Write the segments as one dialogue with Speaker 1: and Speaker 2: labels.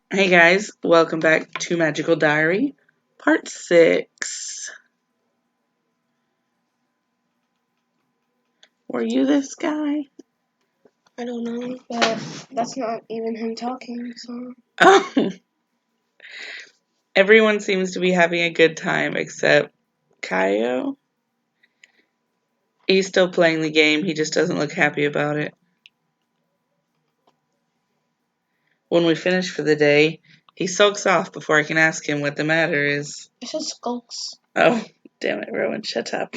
Speaker 1: Hey guys, welcome back to Magical Diary, Part 6. Were you this guy?
Speaker 2: I don't know, but that's not even him talking, so.
Speaker 1: Oh, everyone seems to be having a good time except Kaio. He's still playing the game, he just doesn't look happy about it. When we finish for the day, he sulks off before I can ask him what the matter is.
Speaker 2: It says skulks.
Speaker 1: Oh, damn it, Rowan, shut up.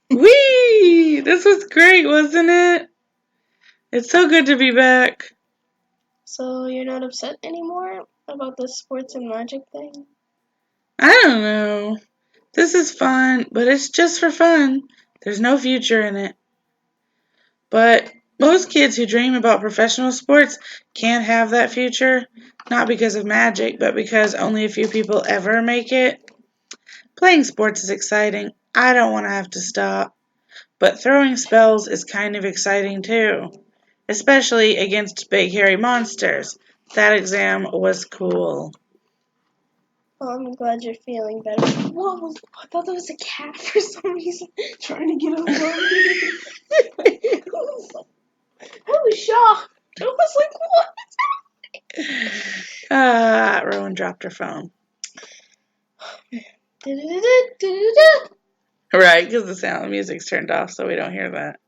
Speaker 1: Whee! This was great, wasn't it? It's so good to be back.
Speaker 2: So you're not upset anymore about the sports and magic thing?
Speaker 1: I don't know. This is fun, but it's just for fun. There's no future in it. But most kids who dream about professional sports can't have that future, not because of magic, but because only a few people ever make it. Playing sports is exciting. I don't want to have to stop. But throwing spells is kind of exciting too, especially against big hairy monsters. That exam was cool.
Speaker 2: Oh, I'm glad you're feeling better. Whoa, I thought that was a cat for some reason trying to get over me. I was shocked. I was like, what?
Speaker 1: Rowan dropped her phone. Right, because the sound of music's turned off, so we don't hear that.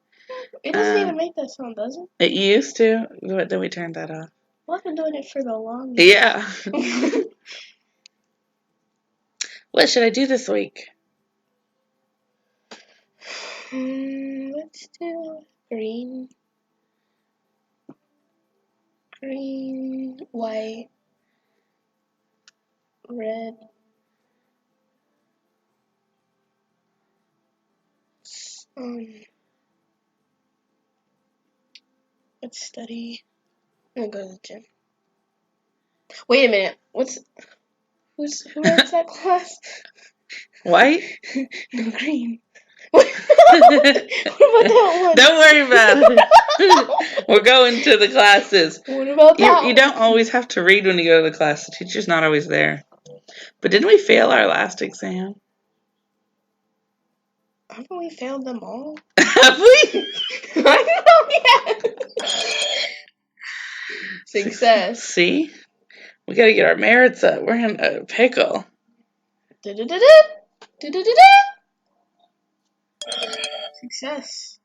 Speaker 2: It doesn't even make that sound, does it?
Speaker 1: It used to, but then we turned that off.
Speaker 2: Well, I've been doing it for the longest.
Speaker 1: Yeah. What should I do this week?
Speaker 2: Let's do green, white, red. Let's study. I'm gonna go to the gym. Wait a minute. Who writes that class?
Speaker 1: White?
Speaker 2: No, green. What about that one?
Speaker 1: Don't worry about it. We're going to the classes.
Speaker 2: What about that
Speaker 1: You don't always have to read when you go to the class. The teacher's not always there. But didn't we fail our last exam?
Speaker 2: Haven't we failed them all?
Speaker 1: Have we?
Speaker 2: I don't know yet. Success.
Speaker 1: See? We gotta get our merits up. We're in a pickle.
Speaker 2: Success.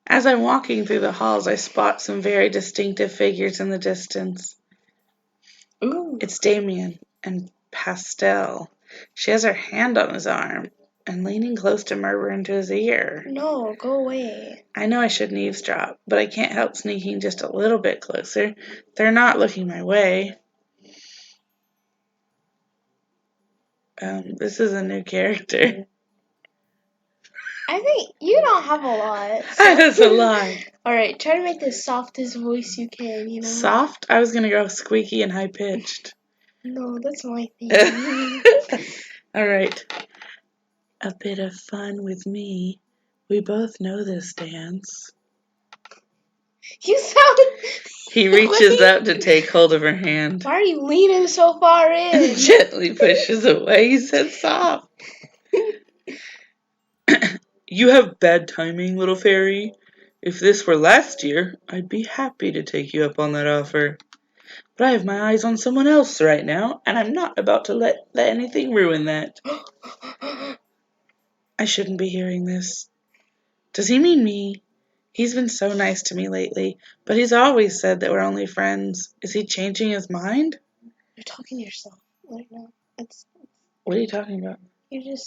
Speaker 1: As I'm walking through the halls, I spot some very distinctive figures in the distance.
Speaker 2: Ooh.
Speaker 1: It's Damien and Pastel. She has her hand on his arm and leaning close to murmur into his ear.
Speaker 2: No, go away.
Speaker 1: I know I shouldn't eavesdrop, but I can't help sneaking just a little bit closer. They're not looking my way. This is a new character.
Speaker 2: I think you don't have a lot. So.
Speaker 1: That's a lie.
Speaker 2: Alright, try to make the softest voice you can, you know?
Speaker 1: Soft? I was gonna go squeaky and high pitched.
Speaker 2: No, that's my thing.
Speaker 1: Alright. A bit of fun with me. We both know this dance.
Speaker 2: You sound...
Speaker 1: He reaches up to take hold of her hand.
Speaker 2: Why are you leaning so far in?
Speaker 1: Gently pushes away. He said soft. You have bad timing, little fairy. If this were last year, I'd be happy to take you up on that offer. But I have my eyes on someone else right now, and I'm not about to let anything ruin that. I shouldn't be hearing this. Does he mean me? He's been so nice to me lately, but he's always said that we're only friends. Is he changing his mind?
Speaker 2: You're talking to yourself right now.
Speaker 1: What are you talking about?
Speaker 2: You're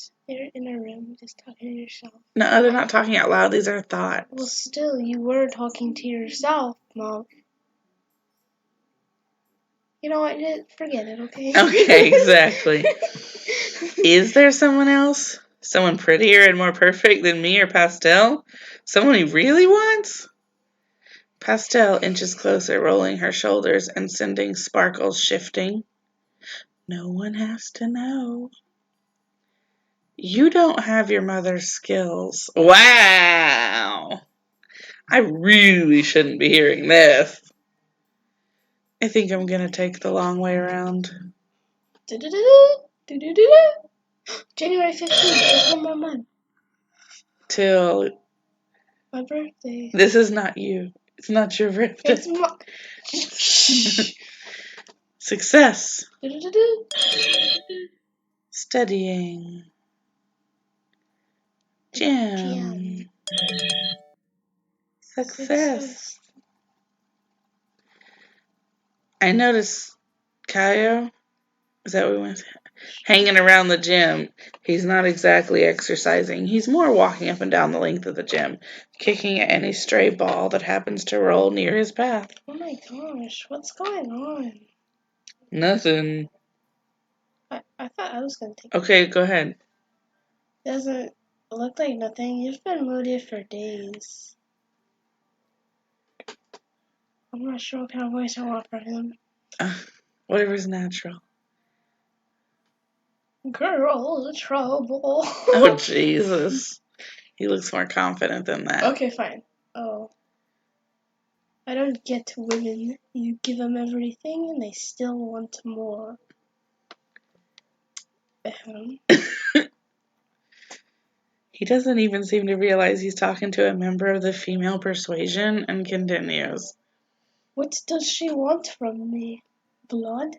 Speaker 2: in a room just talking to yourself.
Speaker 1: No, they're not talking out loud. These are thoughts.
Speaker 2: Well, still, you were talking to yourself, Mom. You know what? Forget it, okay?
Speaker 1: Okay, exactly. Is there someone else? Someone prettier and more perfect than me or Pastel? Someone he really wants? Pastel inches closer, rolling her shoulders and sending sparkles shifting. No one has to know. You don't have your mother's skills. Wow! I really shouldn't be hearing this. I think I'm gonna take the long way around.
Speaker 2: January 15th, just one more month.
Speaker 1: Till
Speaker 2: My birthday.
Speaker 1: this is not you. It's not your birthday.
Speaker 2: It's my...
Speaker 1: Success. Studying. Gym. Success. I noticed Kaio, is that what we went to? Hanging around the gym. He's not exactly exercising. He's more walking up and down the length of the gym, kicking at any stray ball that happens to roll near his path.
Speaker 2: Oh my gosh, what's going on?
Speaker 1: Nothing.
Speaker 2: I thought I was gonna take
Speaker 1: Okay, go ahead.
Speaker 2: Doesn't look like nothing. You've been moody for days. I'm not sure what kind of voice I want from him.
Speaker 1: Whatever's natural.
Speaker 2: Girl, trouble.
Speaker 1: Oh, Jesus. He looks more confident than that.
Speaker 2: Okay, fine. Oh. I don't get women. You give them everything and they still want more.
Speaker 1: He doesn't even seem to realize he's talking to a member of the female persuasion and continues.
Speaker 2: What does she want from me? Blood?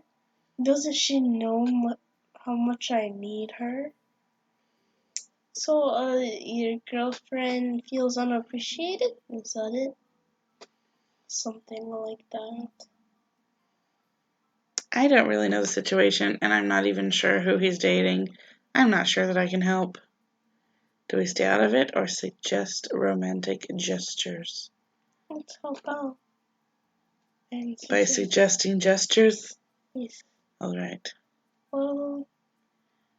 Speaker 2: Doesn't she know how much I need her? So, your girlfriend feels unappreciated? Is that it? Something like that.
Speaker 1: I don't really know the situation, and I'm not even sure who he's dating. I'm not sure that I can help. Do we stay out of it or suggest romantic gestures?
Speaker 2: Let's help out. And
Speaker 1: By suggesting gestures?
Speaker 2: Yes.
Speaker 1: Alright.
Speaker 2: Well,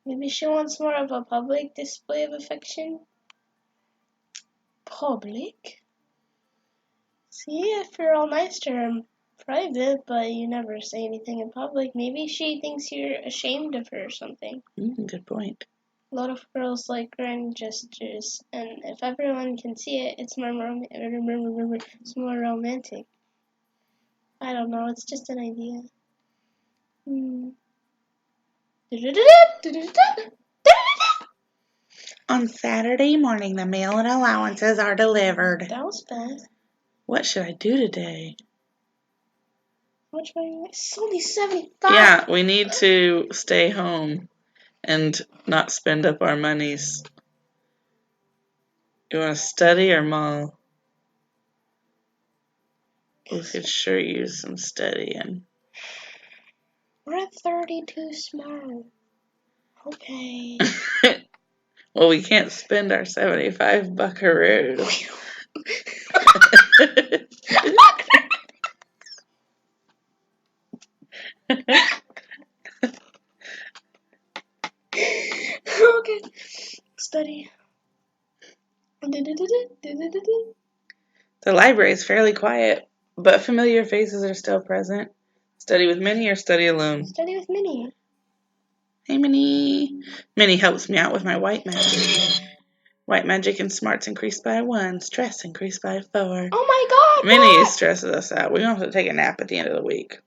Speaker 2: maybe she wants more of a public display of affection? Public? See, if you're all nice to her in private, but you never say anything in public, maybe she thinks you're ashamed of her or something.
Speaker 1: Good point.
Speaker 2: A lot of girls like grand gestures, and if everyone can see it, it's more romantic. I don't know, it's just an idea.
Speaker 1: On Saturday morning, the mail and allowances are delivered.
Speaker 2: That was fast.
Speaker 1: What should I do today?
Speaker 2: How much money? It's only 75.
Speaker 1: Yeah, we need to stay home and not spend up our monies. You want to study or mall? We could sure use some studying.
Speaker 2: We're at 32 small. Okay.
Speaker 1: Well, we can't spend our 75 buckaroos.
Speaker 2: Okay. Study.
Speaker 1: The library is fairly quiet, but familiar faces are still present. Study with Minnie or study alone?
Speaker 2: Study with Minnie.
Speaker 1: Hey, Minnie. Minnie helps me out with my white magic. White magic and smarts increased by 1. Stress increased by 4.
Speaker 2: Oh my god!
Speaker 1: Minnie
Speaker 2: what?
Speaker 1: stresses us out. We're going to have to take a nap at the end of the week.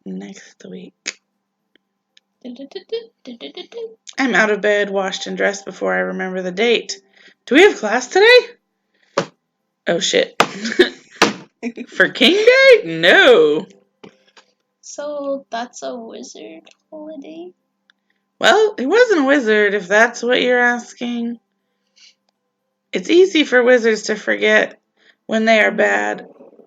Speaker 1: Next week. I'm out of bed, washed and dressed before I remember the date. Do we have class today? Oh, shit. For King Day? No.
Speaker 2: So that's a wizard holiday?
Speaker 1: Well, he wasn't a wizard, if that's what you're asking. It's easy for wizards to forget when they are bad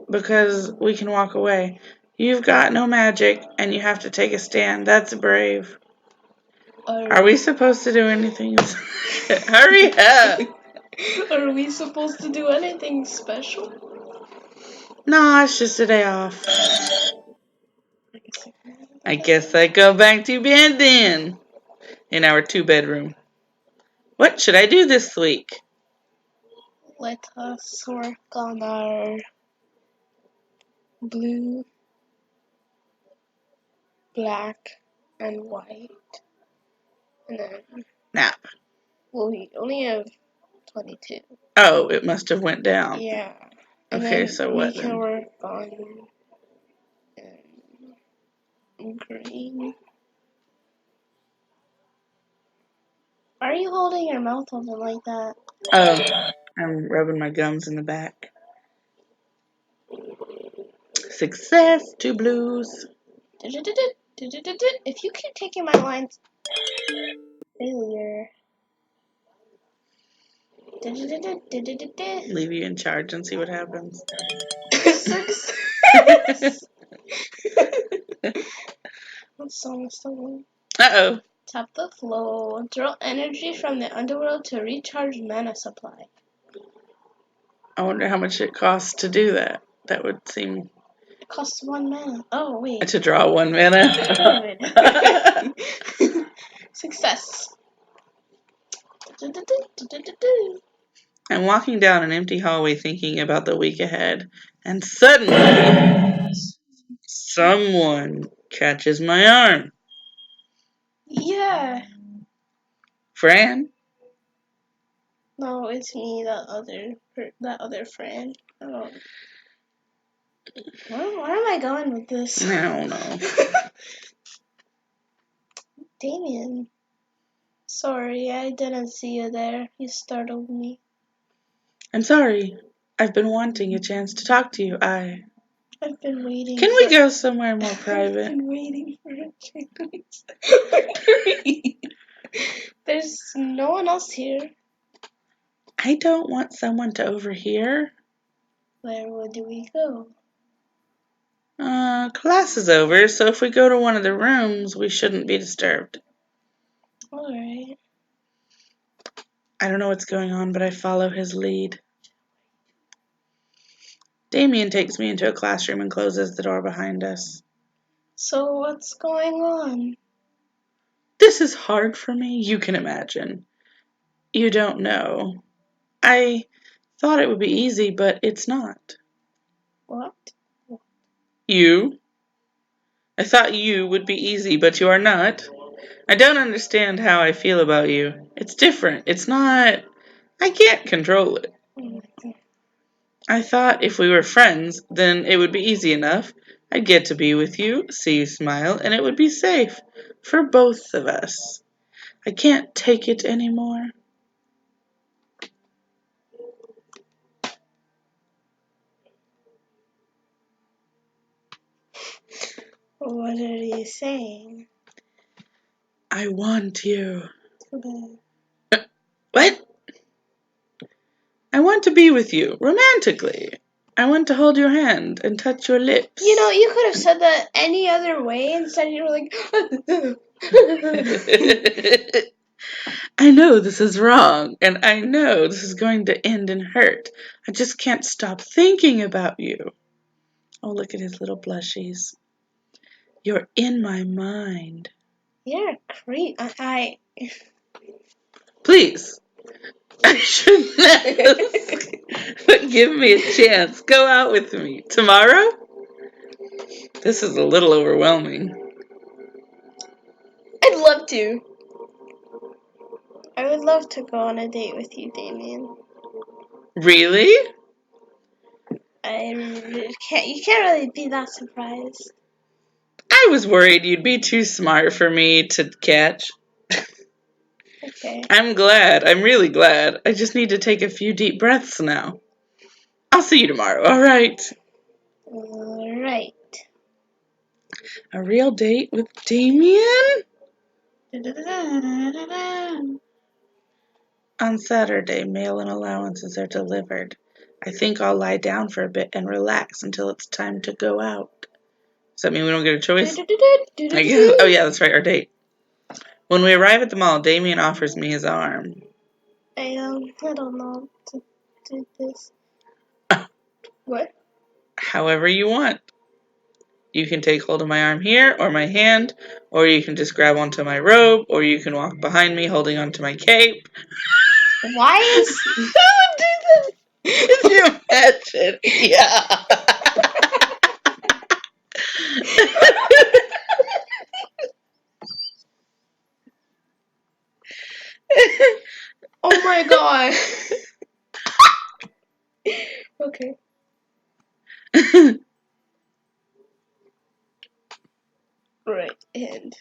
Speaker 1: because we can walk away. You've got no magic and you have to take a stand. That's brave. Are we supposed to do anything? Hurry up!
Speaker 2: Are we supposed to do anything special?
Speaker 1: No, it's just a day off. I guess I go back to bed then. In our 2-bedroom. What should I do this week?
Speaker 2: Let us work on our blue, black, and white. And then,
Speaker 1: Nap.
Speaker 2: well, we only have 22.
Speaker 1: Oh, it must have went down.
Speaker 2: Yeah. And
Speaker 1: Okay,
Speaker 2: then
Speaker 1: so
Speaker 2: we
Speaker 1: what
Speaker 2: can
Speaker 1: then?
Speaker 2: work on green. Why are you holding your mouth open like that?
Speaker 1: Oh, I'm rubbing my gums in the back. Success, 2 blues.
Speaker 2: If you keep taking my lines, failure.
Speaker 1: Leave you in charge and see what happens.
Speaker 2: Success. What song is the one?
Speaker 1: Uh-oh.
Speaker 2: Tap the flow. Draw energy from the underworld to recharge mana supply.
Speaker 1: I wonder how much it costs to do that. That would seem...
Speaker 2: It costs 1 mana. Oh, wait.
Speaker 1: To draw 1 mana.
Speaker 2: Good. Success.
Speaker 1: I'm walking down an empty hallway thinking about the week ahead, and suddenly, someone catches my arm.
Speaker 2: Yeah.
Speaker 1: Fran?
Speaker 2: No, it's me, that other friend. Oh. Where am I going with this?
Speaker 1: I don't know.
Speaker 2: Damien. Sorry, I didn't see you there. You startled me.
Speaker 1: I'm sorry. I've been wanting a chance to talk to you.
Speaker 2: I've been waiting.
Speaker 1: Can we go somewhere more private?
Speaker 2: I've been waiting for a chance. There's no one else here.
Speaker 1: I don't want someone to overhear.
Speaker 2: Where would we go?
Speaker 1: Class is over, so if we go to one of the rooms, we shouldn't be disturbed.
Speaker 2: Alright.
Speaker 1: I don't know what's going on, but I follow his lead. Damien takes me into a classroom and closes the door behind us.
Speaker 2: So what's going on?
Speaker 1: This is hard for me, you can imagine. You don't know. I thought it would be easy, but it's not.
Speaker 2: What?
Speaker 1: You? I thought you would be easy, but you are not. I don't understand how I feel about you. It's different. It's not... I can't control it. I thought if we were friends, then it would be easy enough. I'd get to be with you, see you smile, and it would be safe for both of us. I can't take it anymore.
Speaker 2: What are you saying?
Speaker 1: I want you.
Speaker 2: Okay.
Speaker 1: What? I want to be with you, romantically. I want to hold your hand and touch your lips.
Speaker 2: You know, you could have said that any other way. Instead, you were like...
Speaker 1: I know this is wrong, and I know this is going to end in hurt. I just can't stop thinking about you. Oh, look at his little blushies. You're in my mind.
Speaker 2: You're a creep.
Speaker 1: Please. I shouldn't ask. But give me a chance. Go out with me. Tomorrow? This is a little overwhelming.
Speaker 2: I'd love to. I would love to go on a date with you, Damien.
Speaker 1: Really?
Speaker 2: You can't really be that surprised.
Speaker 1: I was worried you'd be too smart for me to catch.
Speaker 2: Okay.
Speaker 1: I'm glad. I'm really glad. I just need to take a few deep breaths now. I'll see you tomorrow, alright?
Speaker 2: Alright.
Speaker 1: A real date with Damien? On Saturday, mail and allowances are delivered. I think I'll lie down for a bit and relax until it's time to go out. Does that mean we don't get a choice? I guess. Oh yeah, that's right, our date. When we arrive at the mall, Damien offers me his arm.
Speaker 2: I don't know to do this. What?
Speaker 1: However you want. You can take hold of my arm here, or my hand, or you can just grab onto my robe, or you can walk behind me holding onto my cape.
Speaker 2: Why is someone do this?
Speaker 1: Could you imagine? Yeah.
Speaker 2: Oh my god. Right hand.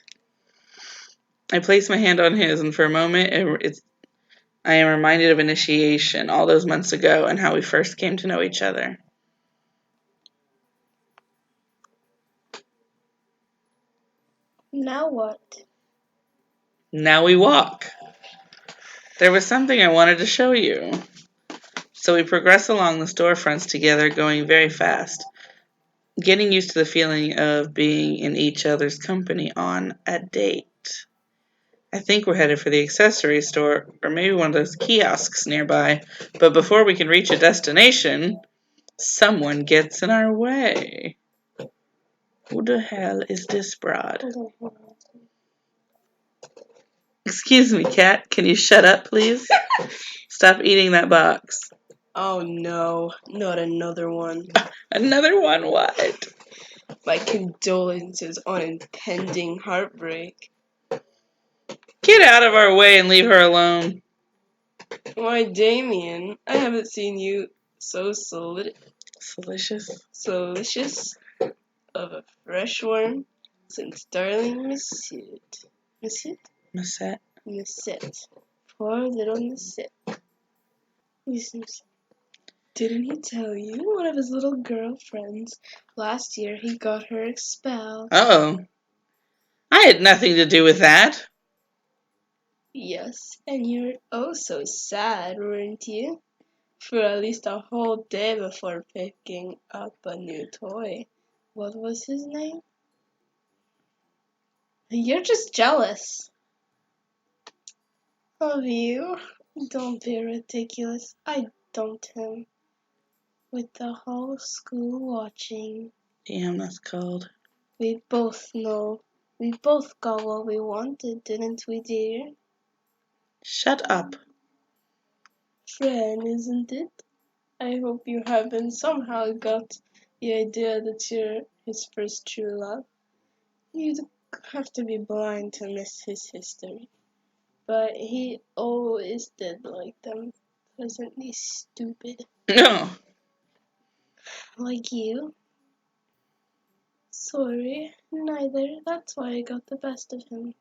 Speaker 1: I place my hand on his, and for a moment, I am reminded of initiation all those months ago and how we first came to know each other.
Speaker 2: Now what?
Speaker 1: Now we walk. There was something I wanted to show you. So we progress along the storefronts together, going very fast, getting used to the feeling of being in each other's company on a date. I think we're headed for the accessory store, or maybe one of those kiosks nearby, but before we can reach a destination, someone gets in our way. Who the hell is this broad? Excuse me, cat, can you shut up, please? Stop eating that box.
Speaker 2: Oh no, not another one.
Speaker 1: Another one, what?
Speaker 2: My condolences on impending heartbreak.
Speaker 1: Get out of our way and leave her alone.
Speaker 2: Why, Damien, I haven't seen you so
Speaker 1: Delicious.
Speaker 2: delicious of a fresh one since darling Missit.
Speaker 1: Musette.
Speaker 2: Missit. Poor little Missit. Didn't he tell you? One of his little girlfriends. Last year he got her expelled.
Speaker 1: Oh. I had nothing to do with that.
Speaker 2: Yes, and you were oh so sad, weren't you? For at least a whole day before picking up a new toy. What was his name? You're just jealous. Of you? Don't be ridiculous. I dumped him. With the whole school watching.
Speaker 1: Damn, that's cold.
Speaker 2: We both know. We both got what we wanted, didn't we, dear?
Speaker 1: Shut up.
Speaker 2: Friend, isn't it? I hope you haven't somehow got the idea that you're his first true love. You'd have to be blind to miss his history. But he always did like them. Pleasantly stupid.
Speaker 1: No.
Speaker 2: Like you. Sorry, neither. That's why I got the best of him.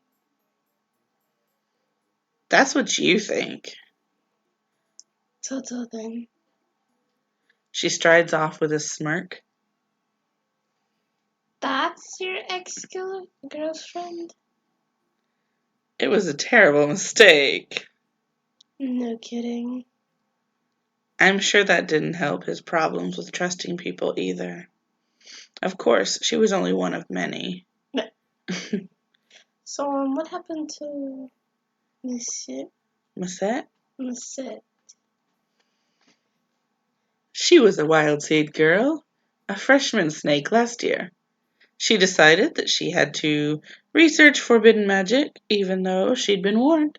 Speaker 1: That's what you think.
Speaker 2: Ta-ta then.
Speaker 1: She strides off with a smirk.
Speaker 2: That's your ex-girlfriend?
Speaker 1: It was a terrible mistake.
Speaker 2: No kidding.
Speaker 1: I'm sure that didn't help his problems with trusting people either. Of course, she was only one of many.
Speaker 2: So, what happened to Monsieur?
Speaker 1: Musette?
Speaker 2: Monsieur?
Speaker 1: She was a wild seed girl, a freshman snake last year. She decided that she had to research forbidden magic, even though she'd been warned.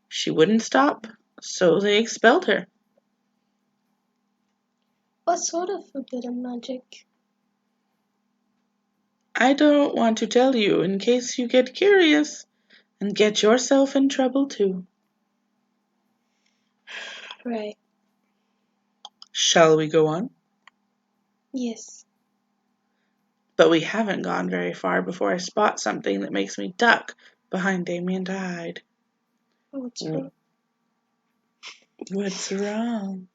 Speaker 1: She wouldn't stop, so they expelled her.
Speaker 2: What sort of forbidden magic?
Speaker 1: I don't want to tell you in case you get curious and get yourself in trouble too.
Speaker 2: Right.
Speaker 1: Shall we go on?
Speaker 2: Yes.
Speaker 1: But we haven't gone very far before I spot something that makes me duck behind Damien to hide.
Speaker 2: What's wrong?
Speaker 1: What's wrong?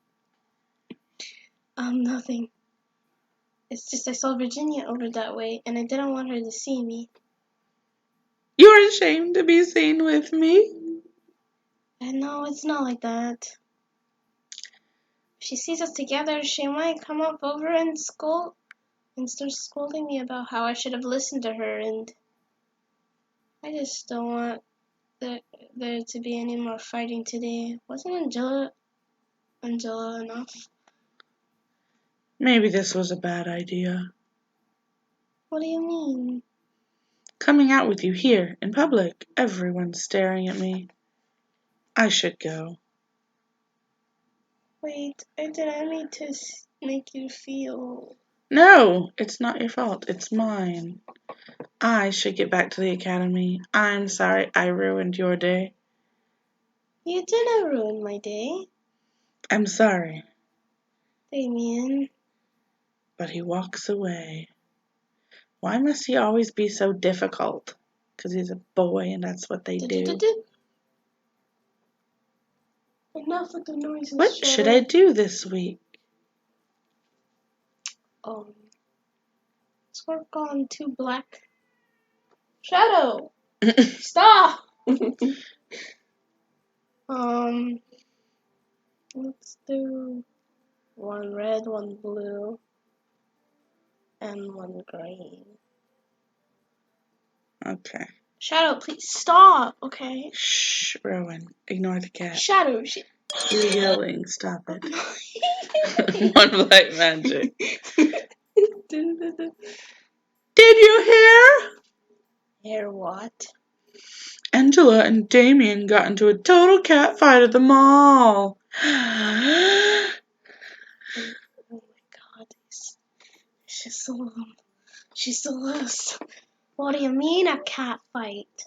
Speaker 2: Nothing. It's just I saw Virginia over that way, and I didn't want her to see me.
Speaker 1: You're ashamed to be seen with me?
Speaker 2: And no, it's not like that. If she sees us together, she might come up over and start scolding me about how I should have listened to her, and I just don't want there to be any more fighting today. Wasn't Angela enough?
Speaker 1: Maybe this was a bad idea.
Speaker 2: What do you mean?
Speaker 1: Coming out with you here in public, everyone's staring at me. I should go.
Speaker 2: Wait, I didn't mean to make you feel.
Speaker 1: No, it's not your fault. It's mine. I should get back to the academy. I'm sorry I ruined your day.
Speaker 2: You didn't ruin my day,
Speaker 1: I'm sorry.
Speaker 2: Damien.
Speaker 1: But he walks away. Why must he always be so difficult? Because he's a boy and that's what they do.
Speaker 2: Enough with the noises.
Speaker 1: What should I do this week?
Speaker 2: Let's work on 2 black. Shadow! Stop! Let's do 1 red, 1 blue, and 1 green.
Speaker 1: Okay.
Speaker 2: Shadow, please stop, okay?
Speaker 1: Shh, Rowan. Ignore the cat.
Speaker 2: Shadow,
Speaker 1: You're yelling. Stop it. 1 black magic. Did you hear?
Speaker 2: Hear what?
Speaker 1: Angela and Damien got into a total cat fight at the mall.
Speaker 2: Oh my god. She's so loose. What do you mean a cat fight?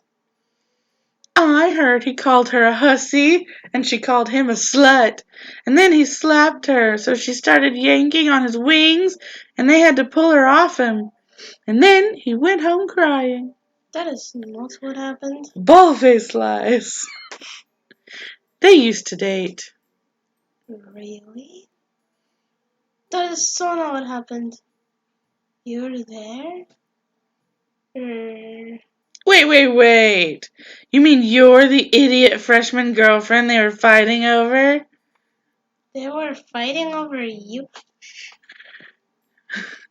Speaker 1: I heard he called her a hussy, and she called him a slut. And then he slapped her, so she started yanking on his wings, and they had to pull her off him. And then he went home crying.
Speaker 2: That is not what happened.
Speaker 1: Ballface lies. They used to date.
Speaker 2: Really? That is so not what happened. You were there?
Speaker 1: Wait. You mean you're the idiot freshman girlfriend they were fighting over?
Speaker 2: They were fighting over you?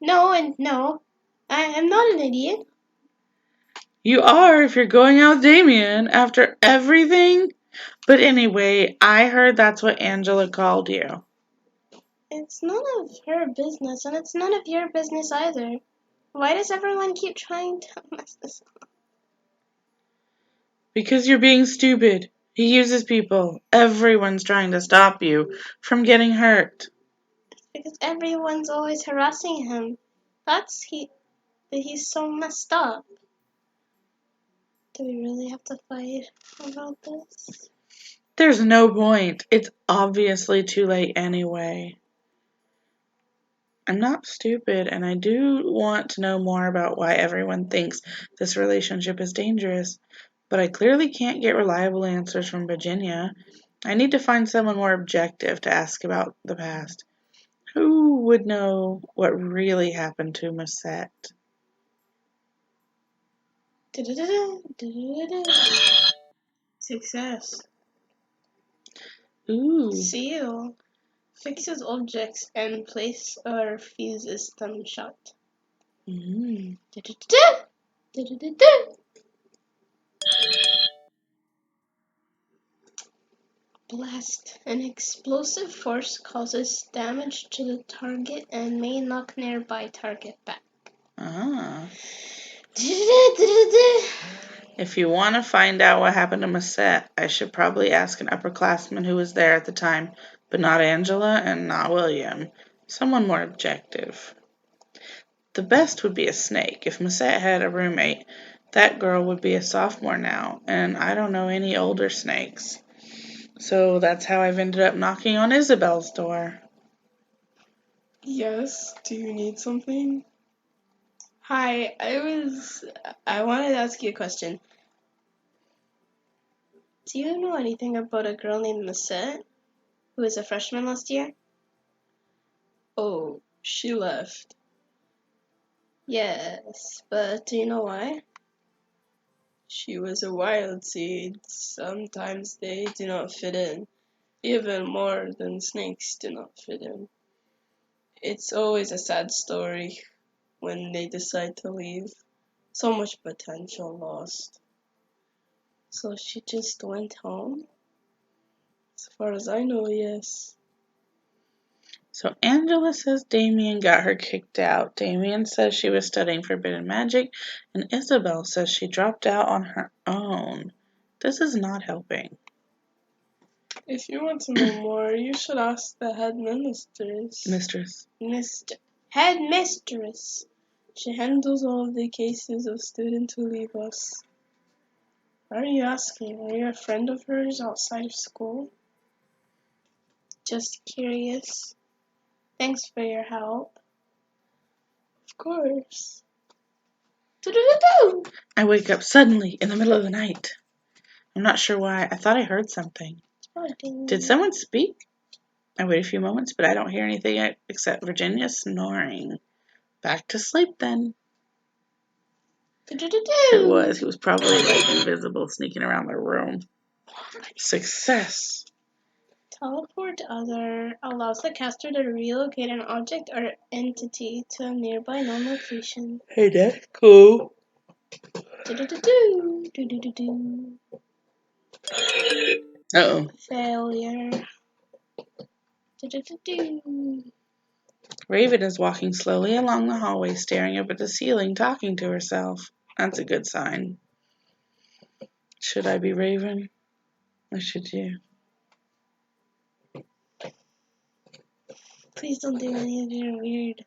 Speaker 2: No. I am not an idiot.
Speaker 1: You are if you're going out with Damien after everything. But anyway, I heard that's what Angela called you.
Speaker 2: It's none of her business, and it's none of your business either. Why does everyone keep trying to mess this up?
Speaker 1: Because you're being stupid. He uses people. Everyone's trying to stop you from getting hurt.
Speaker 2: Because everyone's always harassing him. He's so messed up. Do we really have to fight about this?
Speaker 1: There's no point. It's obviously too late anyway. I'm not stupid, and I do want to know more about why everyone thinks this relationship is dangerous. But I clearly can't get reliable answers from Virginia. I need to find someone more objective to ask about the past. Who would know what really happened to Musette?
Speaker 2: Success.
Speaker 1: Ooh.
Speaker 2: Seal. Fixes objects and place or fuses them shut.
Speaker 1: Mm.
Speaker 2: Blast. An explosive force causes damage to the target and may knock nearby target back.
Speaker 1: Ah. If you want to find out what happened to Musette, I should probably ask an upperclassman who was there at the time, but not Angela and not William. Someone more objective. The best would be a snake. If Musette had a roommate, that girl would be a sophomore now, and I don't know any older snakes. So that's how I've ended up knocking on Isabel's door.
Speaker 2: Yes, do you need something? Hi, I wanted to ask you a question. Do you know anything about a girl named Musette, who was a freshman last year? Oh, she left. Yes, but do you know why? She was a wild seed. Sometimes they do not fit in, even more than snakes do not fit in. It's always a sad story when they decide to leave. So much potential lost. So she just went home? As far as I know, yes.
Speaker 1: So Angela says Damien got her kicked out. Damien says she was studying forbidden magic, and Isabel says she dropped out on her own. This is not helping.
Speaker 2: If you want to know more, you should ask the headmistress. Headmistress. She handles all of the cases of students who leave us. Why are you asking? Are you a friend of hers outside of school? Just curious. Thanks for your help. Of course. Do-do-do-do.
Speaker 1: I wake up suddenly in the middle of the night. I'm not sure why. I thought I heard something. Did someone speak? I wait a few moments, but I don't hear anything except Virginia snoring. Back to sleep then. It was. He was probably like invisible, sneaking around the room. Success.
Speaker 2: Teleport other allows the caster to relocate an object or entity to a nearby known location.
Speaker 1: Hey, that's cool.
Speaker 2: Do-do-do-do. Do-do-do-do.
Speaker 1: Uh-oh.
Speaker 2: Failure. Do-do-do-do.
Speaker 1: Raven is walking slowly along the hallway, staring up at the ceiling, talking to herself. That's a good sign. Should I be Raven? Or should you?
Speaker 2: Please don't do any of your weird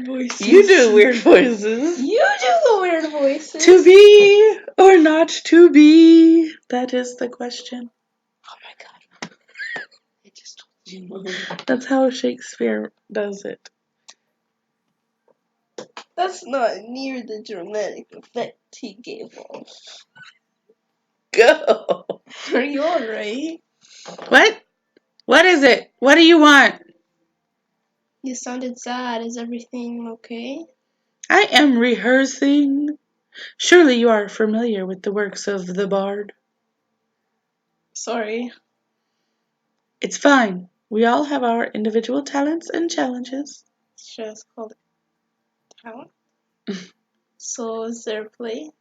Speaker 2: voices.
Speaker 1: You do weird voices.
Speaker 2: You do the weird voices.
Speaker 1: To be or not to be? That is the question.
Speaker 2: Oh my god. I just told you, Mom.
Speaker 1: That's how Shakespeare does it.
Speaker 2: That's not near the dramatic effect he gave off.
Speaker 1: Go.
Speaker 2: Are you alright?
Speaker 1: What? What is it? What do you want?
Speaker 2: You sounded sad. Is everything okay?
Speaker 1: I am rehearsing. Surely you are familiar with the works of the bard.
Speaker 2: Sorry.
Speaker 1: It's fine. We all have our individual talents and challenges.
Speaker 2: Should have called it talent. So is there a play?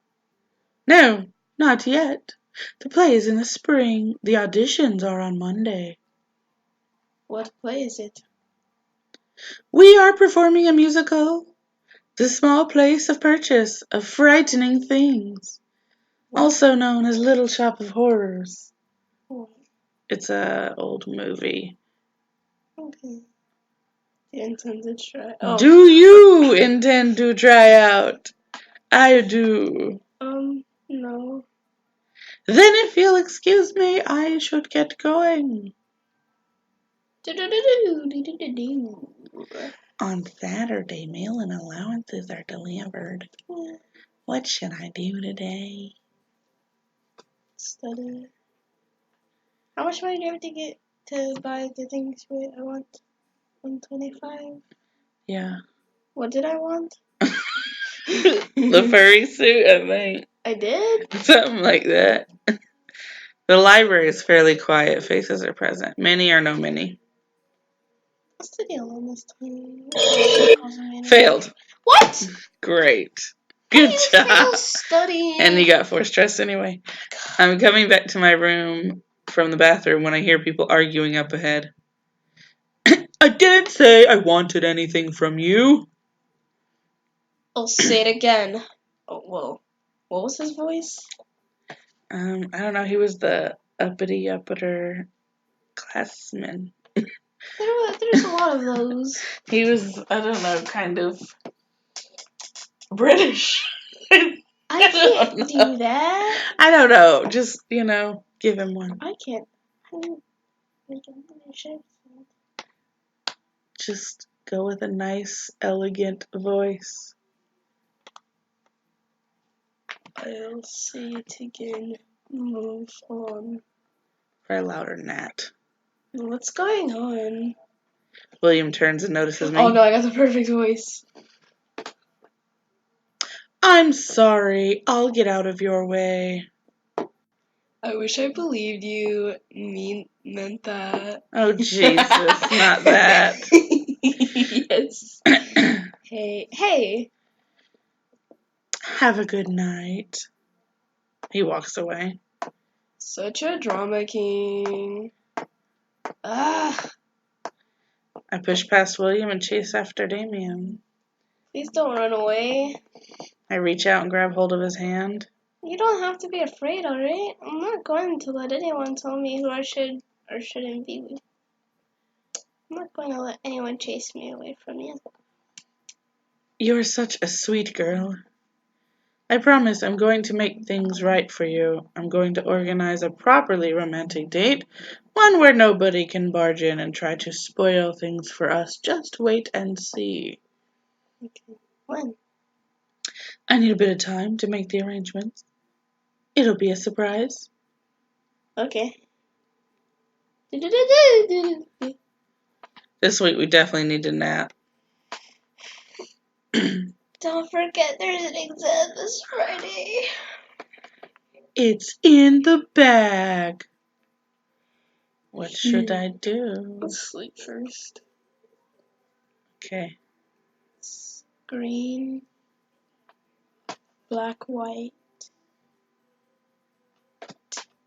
Speaker 1: No, not yet. The play is in the spring. The auditions are on Monday.
Speaker 2: What play is it?
Speaker 1: We are performing a musical. The Small Place of Purchase of Frightening Things. Also known as Little Shop of Horrors.
Speaker 2: Oh,
Speaker 1: It's an old movie.
Speaker 2: okay. You intend to try? Oh.
Speaker 1: Do you intend to try out? I do.
Speaker 2: No.
Speaker 1: Then if you'll excuse me, I should get going.
Speaker 2: Do-do-do-do-do-do-do.
Speaker 1: On Saturday, mail and allowances are delivered. What should I do today?
Speaker 2: Study. How much money do you have to get to buy the things I want? 125.
Speaker 1: Yeah.
Speaker 2: What did I want?
Speaker 1: The furry suit, I think.
Speaker 2: I did?
Speaker 1: Something like that. The library is fairly quiet. Faces are present. Many or no many.
Speaker 2: What's the deal on this time?
Speaker 1: Failed.
Speaker 2: What?
Speaker 1: Great. Good job.
Speaker 2: Fail studying.
Speaker 1: And you got 4 stress anyway. I'm coming back to my room from the bathroom when I hear people arguing up ahead. I didn't say I wanted anything from you.
Speaker 2: I'll say it again. Oh, whoa. What was his voice?
Speaker 1: I don't know. He was the uppity-uppiter classman.
Speaker 2: There's a lot of those.
Speaker 1: He was, I don't know, kind of British.
Speaker 2: I can't do that.
Speaker 1: I don't know. Just, give him one.
Speaker 2: I can't. I don't
Speaker 1: Just go with a nice, elegant voice.
Speaker 2: I'll say it again. Move on.
Speaker 1: Try louder than that.
Speaker 2: What's going on?
Speaker 1: William turns and notices me.
Speaker 2: Oh no, I got the perfect voice.
Speaker 1: I'm sorry. I'll get out of your way.
Speaker 2: I wish I believed you meant that.
Speaker 1: Oh, Jesus, not that.
Speaker 2: Yes. Hey.
Speaker 1: Have a good night. He walks away.
Speaker 2: Such a drama king. Ah.
Speaker 1: I push past William and chase after Damien.
Speaker 2: Please don't run away.
Speaker 1: I reach out and grab hold of his hand.
Speaker 2: You don't have to be afraid, alright? I'm not going to let anyone tell me who I should or shouldn't be with. I'm not going to let anyone chase me away from you.
Speaker 1: You're such a sweet girl. I promise I'm going to make things right for you. I'm going to organize a properly romantic date, one where nobody can barge in and try to spoil things for us. Just wait and see.
Speaker 2: Okay. When?
Speaker 1: I need a bit of time to make the arrangements. It'll be a surprise.
Speaker 2: Okay.
Speaker 1: This week we definitely need to nap.
Speaker 2: Don't forget there's an exam this Friday.
Speaker 1: It's in the bag. What should I do?
Speaker 2: Let's sleep first.
Speaker 1: Okay.
Speaker 2: Green, black, white,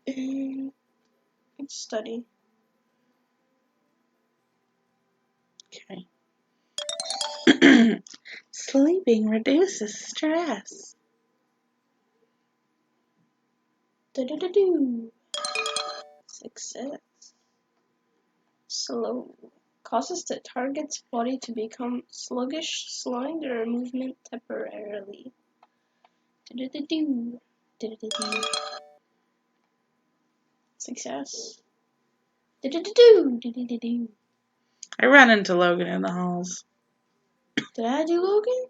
Speaker 2: and study.
Speaker 1: Okay. Sleeping reduces stress.
Speaker 2: Success. Slow. Causes the target's body to become sluggish, slowing their movement temporarily. Success.
Speaker 1: I ran into Logan in the halls.
Speaker 2: Did I do Logan?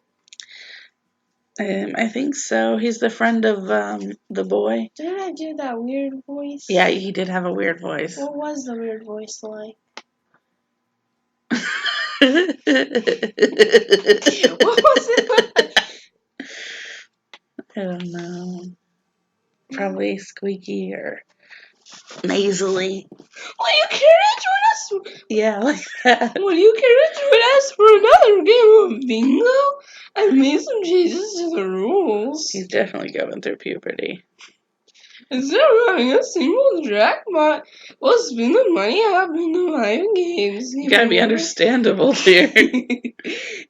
Speaker 1: I think so. He's the friend of the boy.
Speaker 2: Didn't I do that weird voice?
Speaker 1: Yeah, he did have a weird voice.
Speaker 2: What was the weird voice like?
Speaker 1: What
Speaker 2: was it like?
Speaker 1: I don't know. Probably squeaky or nasally.
Speaker 2: Will you care to join us?
Speaker 1: Yeah, like that.
Speaker 2: Will you care to join us for another game of bingo? I've made some changes to the rules.
Speaker 1: He's definitely going through puberty.
Speaker 2: Instead of having a single jackpot, we'll spin the money up into 5 games.
Speaker 1: You gotta be understandable here.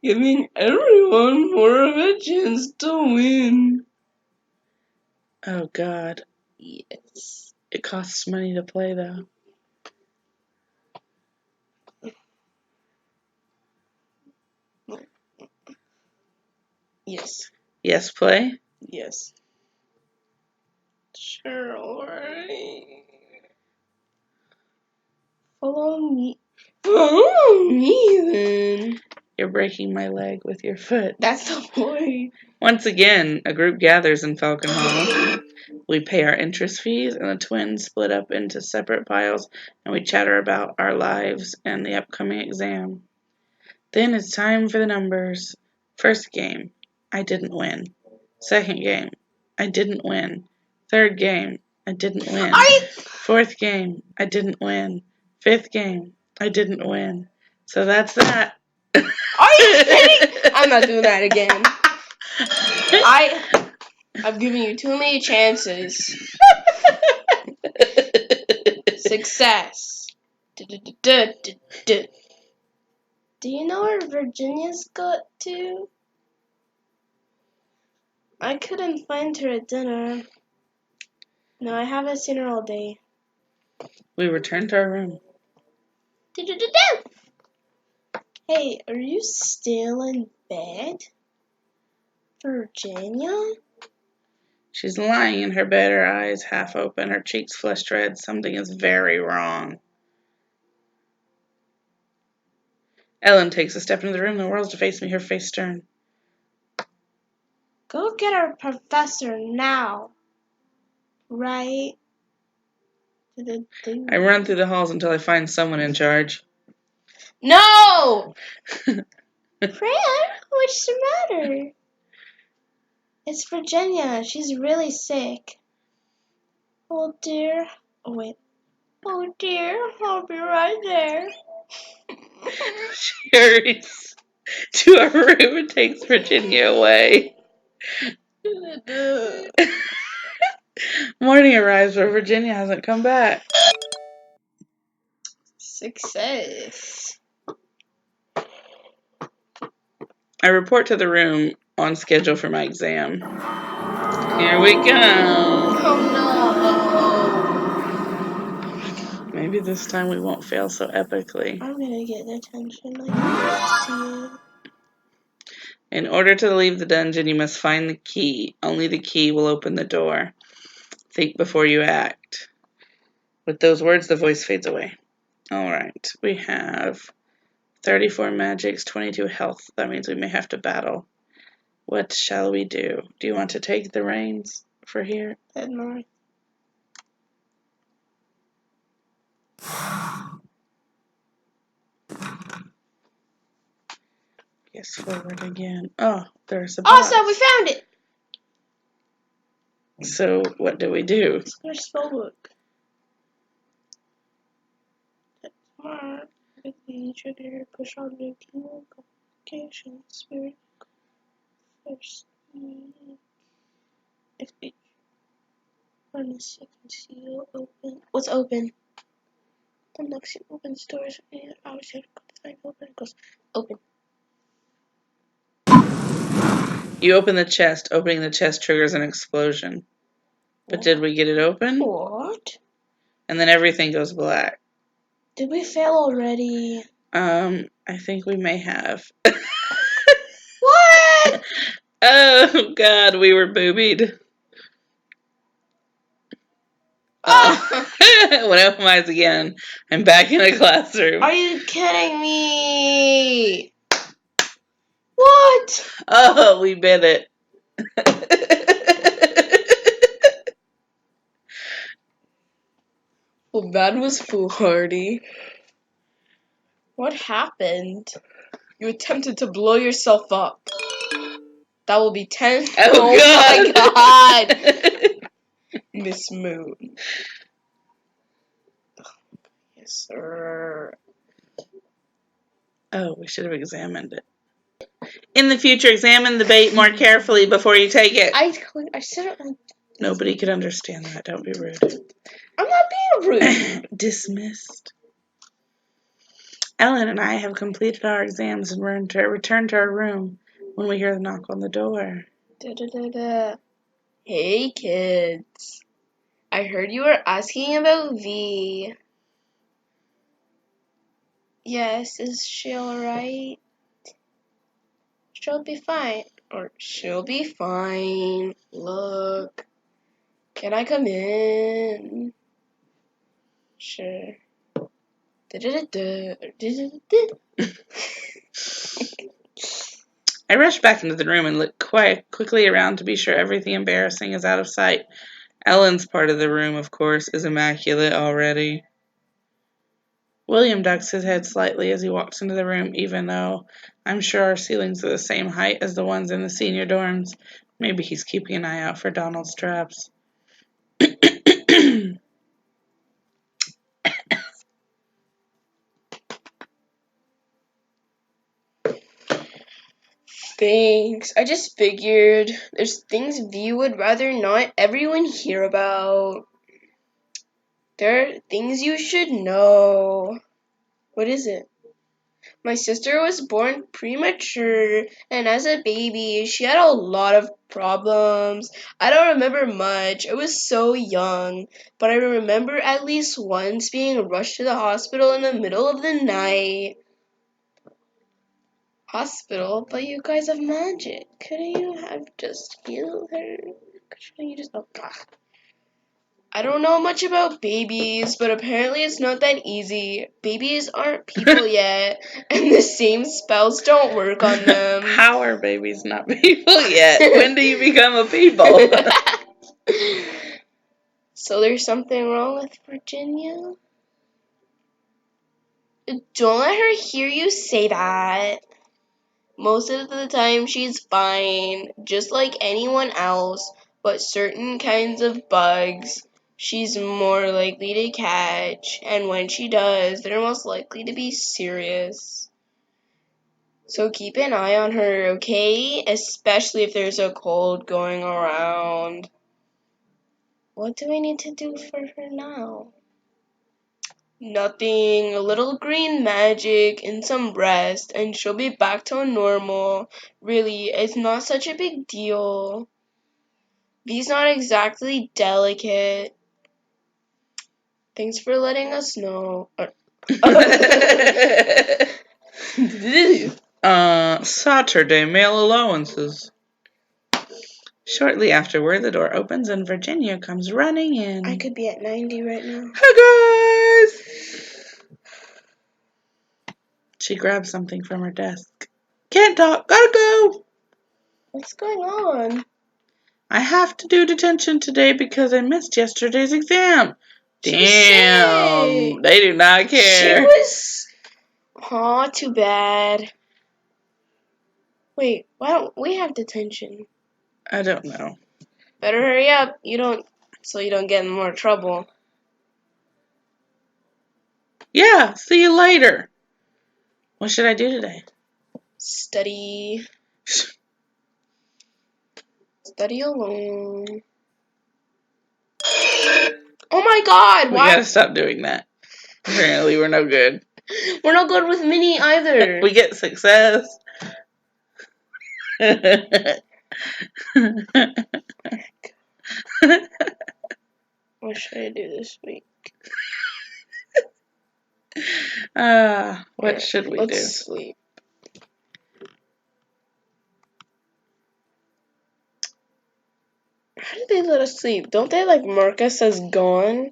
Speaker 2: Giving everyone more of a chance to win.
Speaker 1: Oh, God.
Speaker 2: Yes.
Speaker 1: It costs money to play, though.
Speaker 2: Yes.
Speaker 1: Yes, play?
Speaker 2: Yes. Sure, alright. Follow me. Follow me, then.
Speaker 1: You're breaking my leg with your foot.
Speaker 2: That's the point.
Speaker 1: Once again, a group gathers in Falcon Hall. We pay our interest fees, and the twins split up into separate piles, and we chatter about our lives and the upcoming exam. Then it's time for the numbers. First game, I didn't win. Second game, I didn't win. Third game, I didn't win. Fourth game, I didn't win. Fifth game, I didn't win. So that's that.
Speaker 2: Are you kidding? I'm not doing that again. I've given you too many chances. Success. Do you know where Virginia's got to? I couldn't find her at dinner. No, I haven't seen her all day.
Speaker 1: We returned to our room.
Speaker 2: Hey, are you still in bed? Virginia?
Speaker 1: She's lying in her bed, her eyes half open, her cheeks flushed red. Something is very wrong. Ellen takes a step into the room and whirls to face me, her face stern.
Speaker 2: Go get our professor now. Right?
Speaker 1: I run through the halls until I find someone in charge.
Speaker 2: No! Fran, what's the matter? It's Virginia. She's really sick. Oh dear. Oh wait. Oh dear. I'll be right there.
Speaker 1: She hurries to her room and takes Virginia away. Morning arrives, but Virginia hasn't come back.
Speaker 2: Success.
Speaker 1: I report to the room on schedule for my exam. Here we go.
Speaker 2: Oh no.
Speaker 1: Maybe this time we won't fail so epically.
Speaker 2: I'm gonna get attention. I can't see it.
Speaker 1: In order to leave the dungeon, you must find the key. Only the key will open the door. Think before you act. With those words, the voice fades away. Alright, we have 34 magics, 22 health. That means we may have to battle. What shall we do? Do you want to take the reins for here?
Speaker 2: Head north.
Speaker 1: Yes, forward again. Oh, there's a box.
Speaker 2: Awesome, we found it!
Speaker 1: So what do we do?
Speaker 2: It's our spell book. Smart. Quickly trigger. Push on the team. Communication. Spirit. First. If it. Run a second seal. Open. What's open? The next opens doors. And outside. Find open. Goes open.
Speaker 1: You open the chest. Opening the chest triggers an explosion. But did we get it open?
Speaker 2: What?
Speaker 1: And then everything goes black.
Speaker 2: Did we fail already?
Speaker 1: I think we may have.
Speaker 2: What?
Speaker 1: Oh, God, we were boobied.
Speaker 2: Oh.
Speaker 1: When I open my eyes again, I'm back in a classroom.
Speaker 2: Are you kidding me? What?
Speaker 1: Oh, we bit it.
Speaker 2: Well, that was foolhardy. What happened? You attempted to blow yourself up. That will be 10.
Speaker 1: Oh, God.
Speaker 2: My God. Miss Moon. Yes, sir.
Speaker 1: Oh, we should have examined it. In the future, examine the bait more carefully before you take it.
Speaker 2: I said it.
Speaker 1: Nobody could understand that. Don't be rude.
Speaker 2: I'm not being rude.
Speaker 1: Dismissed. Ellen and I have completed our exams and we're to return to our room when we hear the knock on the door.
Speaker 2: Da-da-da-da. Hey, kids. I heard you were asking about V. Yes, is she alright? She'll be fine. Or she'll be fine. Look. Can I come in? Sure.
Speaker 1: I rush back into the room and look quickly around to be sure everything embarrassing is out of sight. Ellen's part of the room, of course, is immaculate already. William ducks his head slightly as he walks into the room, even though I'm sure our ceilings are the same height as the ones in the senior dorms. Maybe he's keeping an eye out for Donald's traps.
Speaker 2: Thanks. I just figured there's things V would rather not everyone hear about. There are things you should know. What is it? My sister was born premature, and as a baby, she had a lot of problems. I don't remember much. I was so young, but I remember at least once being rushed to the hospital in the middle of the night. Hospital? But you guys have magic. Couldn't you have just healed her? Couldn't you just... Oh, God. I don't know much about babies, but apparently it's not that easy. Babies aren't people yet, and the same spells don't work on them.
Speaker 1: How are babies not people yet? When do you become a people?
Speaker 2: So there's something wrong with Virginia? Don't let her hear you say that. Most of the time she's fine, just like anyone else, but certain kinds of bugs she's more likely to catch, and when she does, they're most likely to be serious. So keep an eye on her, okay? Especially if there's a cold going around. What do we need to do for her now? Nothing. A little green magic and some rest, and she'll be back to normal. Really, it's not such a big deal. V's not exactly delicate. Thanks for letting us know.
Speaker 1: Saturday mail allowances. Shortly afterward, the door opens and Virginia comes running in.
Speaker 2: I could be at 90 right now.
Speaker 1: Hi, guys! She grabs something from her desk. Can't talk, gotta go!
Speaker 2: What's going on?
Speaker 1: I have to do detention today because I missed yesterday's exam.
Speaker 2: She was
Speaker 1: Damn,
Speaker 2: sick.
Speaker 1: they do not
Speaker 2: She
Speaker 1: care.
Speaker 2: was... Aw, too bad. Wait, why don't we have detention?
Speaker 1: I don't know.
Speaker 2: Better hurry up. So you don't get in more trouble.
Speaker 1: Yeah, see you later. What should I do today?
Speaker 2: Study. Study alone. Oh my god,
Speaker 1: We
Speaker 2: why?
Speaker 1: gotta stop doing that. Apparently we're no good.
Speaker 2: We're not good with Minnie either.
Speaker 1: We get success.
Speaker 2: What should I do this week?
Speaker 1: What should we do?
Speaker 2: Let's sleep. How do they let us sleep? Don't they mark us as gone?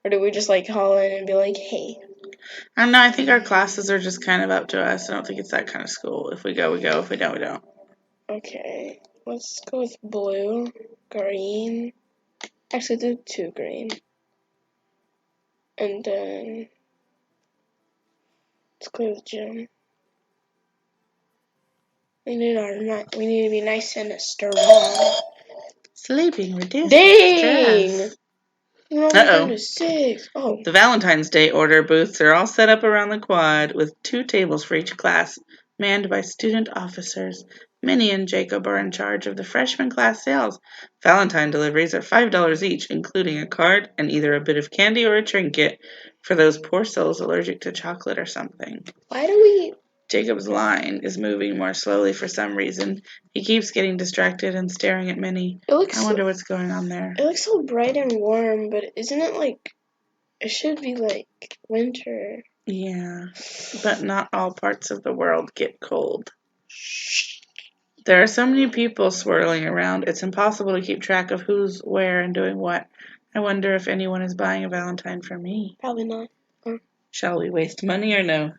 Speaker 2: Or do we just call in and be like, hey?
Speaker 1: I don't know. I think our classes are just kind of up to us. I don't think it's that kind of school. If we go, we go. If we don't, we don't.
Speaker 2: Okay. Let's go with blue, green. Actually, do 2 green. And then let's go with gym. We need to be nice and strong.
Speaker 1: Sleeping reduces
Speaker 2: Dang!
Speaker 1: stress.
Speaker 2: We're only down to 6. Oh.
Speaker 1: The Valentine's Day order booths are all set up around the quad with 2 tables for each class, manned by student officers. Minnie and Jacob are in charge of the freshman class sales. Valentine deliveries are $5 each, including a card and either a bit of candy or a trinket for those poor souls allergic to chocolate or something.
Speaker 2: Why do we...
Speaker 1: Jacob's line is moving more slowly for some reason. He keeps getting distracted and staring at Minnie. I wonder what's going on there.
Speaker 2: It looks so bright and warm, but isn't it it should be winter.
Speaker 1: Yeah, but not all parts of the world get cold. There are so many people swirling around, it's impossible to keep track of who's where and doing what. I wonder if anyone is buying a Valentine for me.
Speaker 2: Probably not.
Speaker 1: Shall we waste money or no?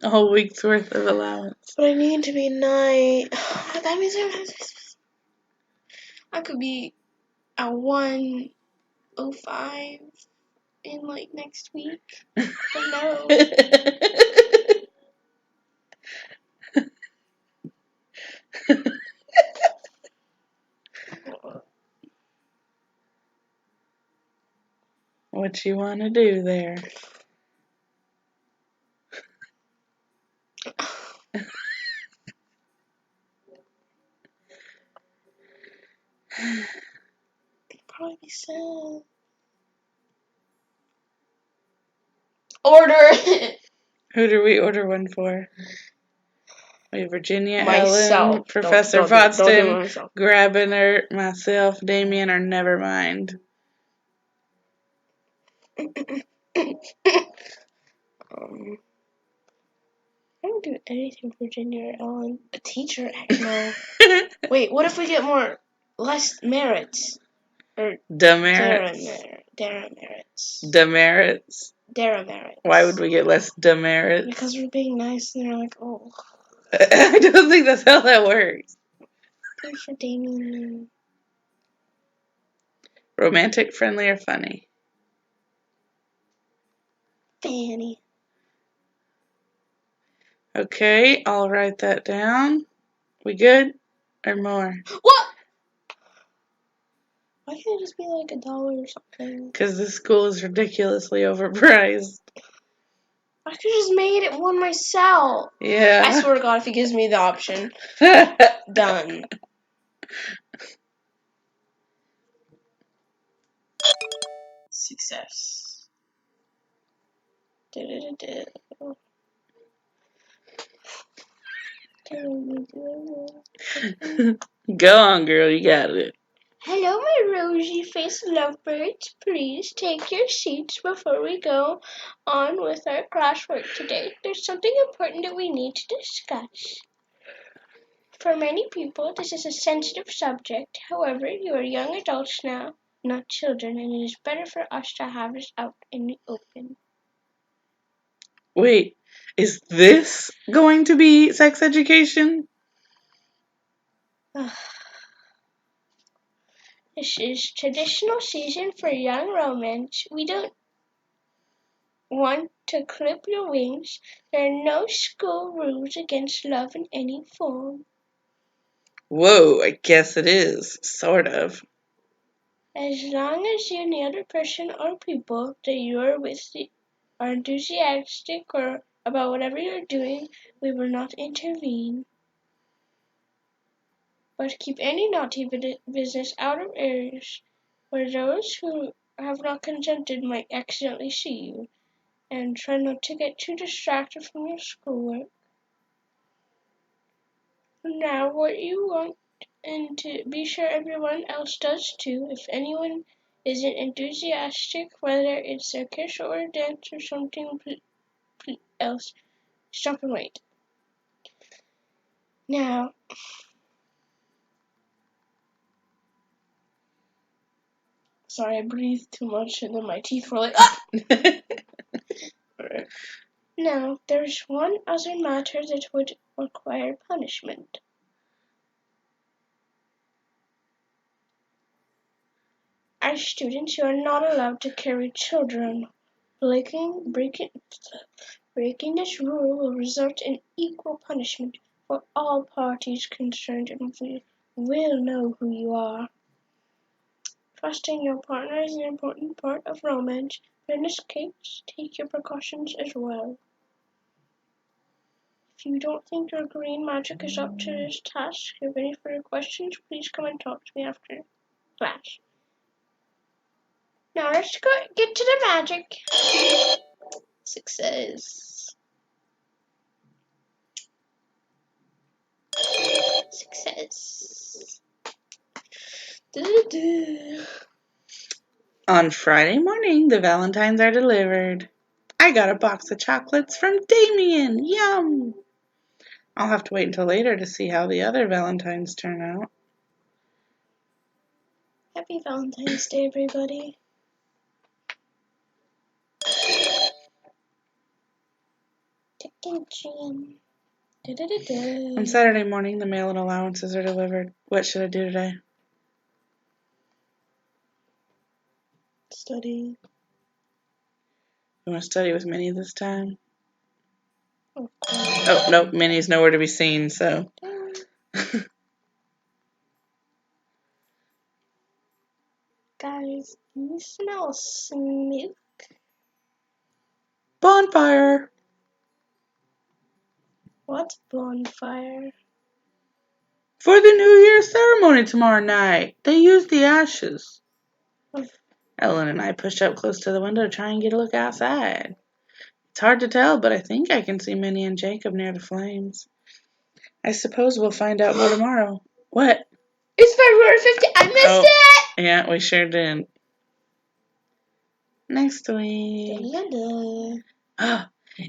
Speaker 1: A whole week's worth of allowance.
Speaker 2: But I need to be nice. That means I could be at 105 in next week. But no.
Speaker 1: What you want to do there?
Speaker 2: Probably be sad. Order.
Speaker 1: Who do we order one for? We have Virginia,
Speaker 2: Myself.
Speaker 1: Ellen, Professor
Speaker 2: Don't do
Speaker 1: Fodston,
Speaker 2: myself.
Speaker 1: Grabiner, myself, Damien, or Nevermind.
Speaker 2: I don't do anything for Virginia or Ellen. A teacher? No. Wait, what if we get less merits? Or
Speaker 1: Demerits.
Speaker 2: demerits.
Speaker 1: Demerits.
Speaker 2: Demerits.
Speaker 1: Why would we get less demerits?
Speaker 2: Because we're being nice and they're like, oh.
Speaker 1: I don't think that's how that works.
Speaker 2: Good for Damien.
Speaker 1: Romantic, friendly, or funny?
Speaker 2: Fanny.
Speaker 1: Okay, I'll write that down. We good? Or more?
Speaker 2: What? Why can't it just be $1 or something?
Speaker 1: Because this school is ridiculously overpriced.
Speaker 2: I could have just made it one myself.
Speaker 1: Yeah.
Speaker 2: I swear to God, if he gives me the option. Done. Success.
Speaker 1: Go on, girl, you got it.
Speaker 2: Hello, my rosy-faced lovebirds. Please take your seats before we go on with our classwork today. There's something important that we need to discuss. For many people, this is a sensitive subject. However, you are young adults now, not children, and it is better for us to have this out in the open.
Speaker 1: Wait, is this going to be sex education?
Speaker 2: This is traditional season for young romance. We don't want to clip your wings. There are no school rules against love in any form.
Speaker 1: Whoa, I guess it is, sort of.
Speaker 2: As long as you and the other person or people that you are with are enthusiastic or about whatever you're doing, we will not intervene. But keep any naughty business out of areas where those who have not consented might accidentally see you, and try not to get too distracted from your schoolwork. Now, what you want, and to be sure everyone else does too, if anyone isn't enthusiastic, whether it's a kiss or a dance or something else, stop and wait. Now, sorry, I breathed too much and then my teeth were like, ah! Now, there's one other matter that would require punishment. As students, you are not allowed to carry children. Breaking this rule will result in equal punishment for all parties concerned, and we will know who you are. Trusting your partner is an important part of romance, but in this case, take your precautions as well. If you don't think your green magic is up to this task, if you have any further questions, please come and talk to me after class. Now let's get to the magic. Success. Success.
Speaker 1: On Friday morning, the Valentines are delivered. I got a box of chocolates from Damien. Yum! I'll have to wait until later to see how the other Valentines turn out.
Speaker 2: Happy Valentine's Day, everybody.
Speaker 1: On Saturday morning, the mail and allowances are delivered. What should I do today?
Speaker 2: Study.
Speaker 1: You want to study with Minnie this time? Oh, nope, Minnie's nowhere to be seen, so.
Speaker 2: Guys, do you smell smoke?
Speaker 1: Bonfire!
Speaker 2: What's bonfire?
Speaker 1: For the New Year's ceremony tomorrow night. They use the ashes. Ellen and I pushed up close to the window to try and get a look outside. It's hard to tell, but I think I can see Minnie and Jacob near the flames. I suppose we'll find out more tomorrow. What?
Speaker 2: It's February 15th. I missed it!
Speaker 1: Yeah, we sure did. Next week.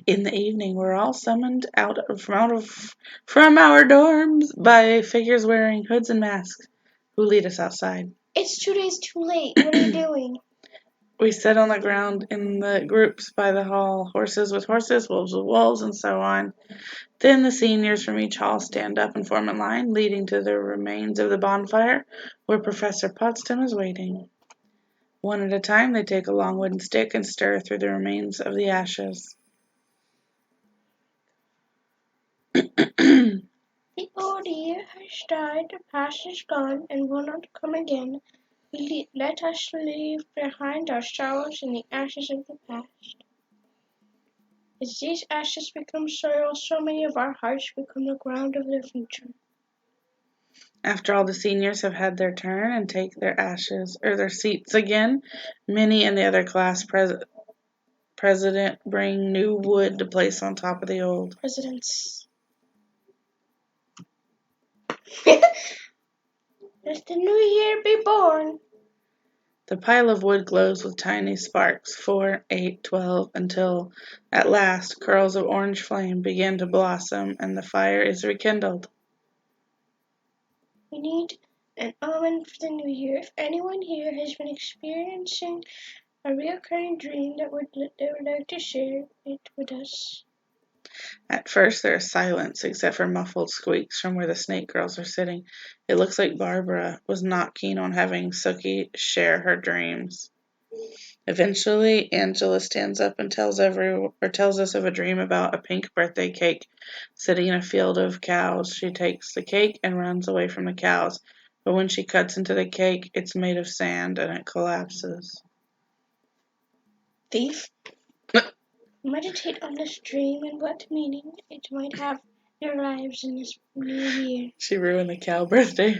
Speaker 1: In the evening, we're all summoned from our dorms by figures wearing hoods and masks who lead us outside.
Speaker 2: It's 2 days too late. What are you doing?
Speaker 1: We sit on the ground in the groups by the hall, horses with horses, wolves with wolves, and so on. Then the seniors from each hall stand up and form a line, leading to the remains of the bonfire, where Professor Potsdam is waiting. One at a time, they take a long wooden stick and stir through the remains of the ashes.
Speaker 2: The old year has died, the past is gone, and will not come again. Let us leave behind our sorrows in the ashes of the past. As these ashes become soil, so many of our hearts become the ground of the future.
Speaker 1: After all the seniors have had their turn and take their seats again, Minnie and the other class president bring new wood to place on top of the old.
Speaker 2: Presidents. Let the new year be born.
Speaker 1: The pile of wood glows with tiny sparks, 4, 8, 12, until, at last, curls of orange flame begin to blossom and the fire is rekindled.
Speaker 2: We need an omen for the new year. If anyone here has been experiencing a recurring dream they would like to share it with us.
Speaker 1: At first, there is silence except for muffled squeaks from where the snake girls are sitting. It looks like Barbara was not keen on having Sookie share her dreams. Eventually, Angela stands up and tells us of a dream about a pink birthday cake sitting in a field of cows. She takes the cake and runs away from the cows, but when she cuts into the cake, it's made of sand and it collapses.
Speaker 2: Thief, meditate on this dream and what meaning it might have in your lives in this new year.
Speaker 1: She ruined the cow birthday.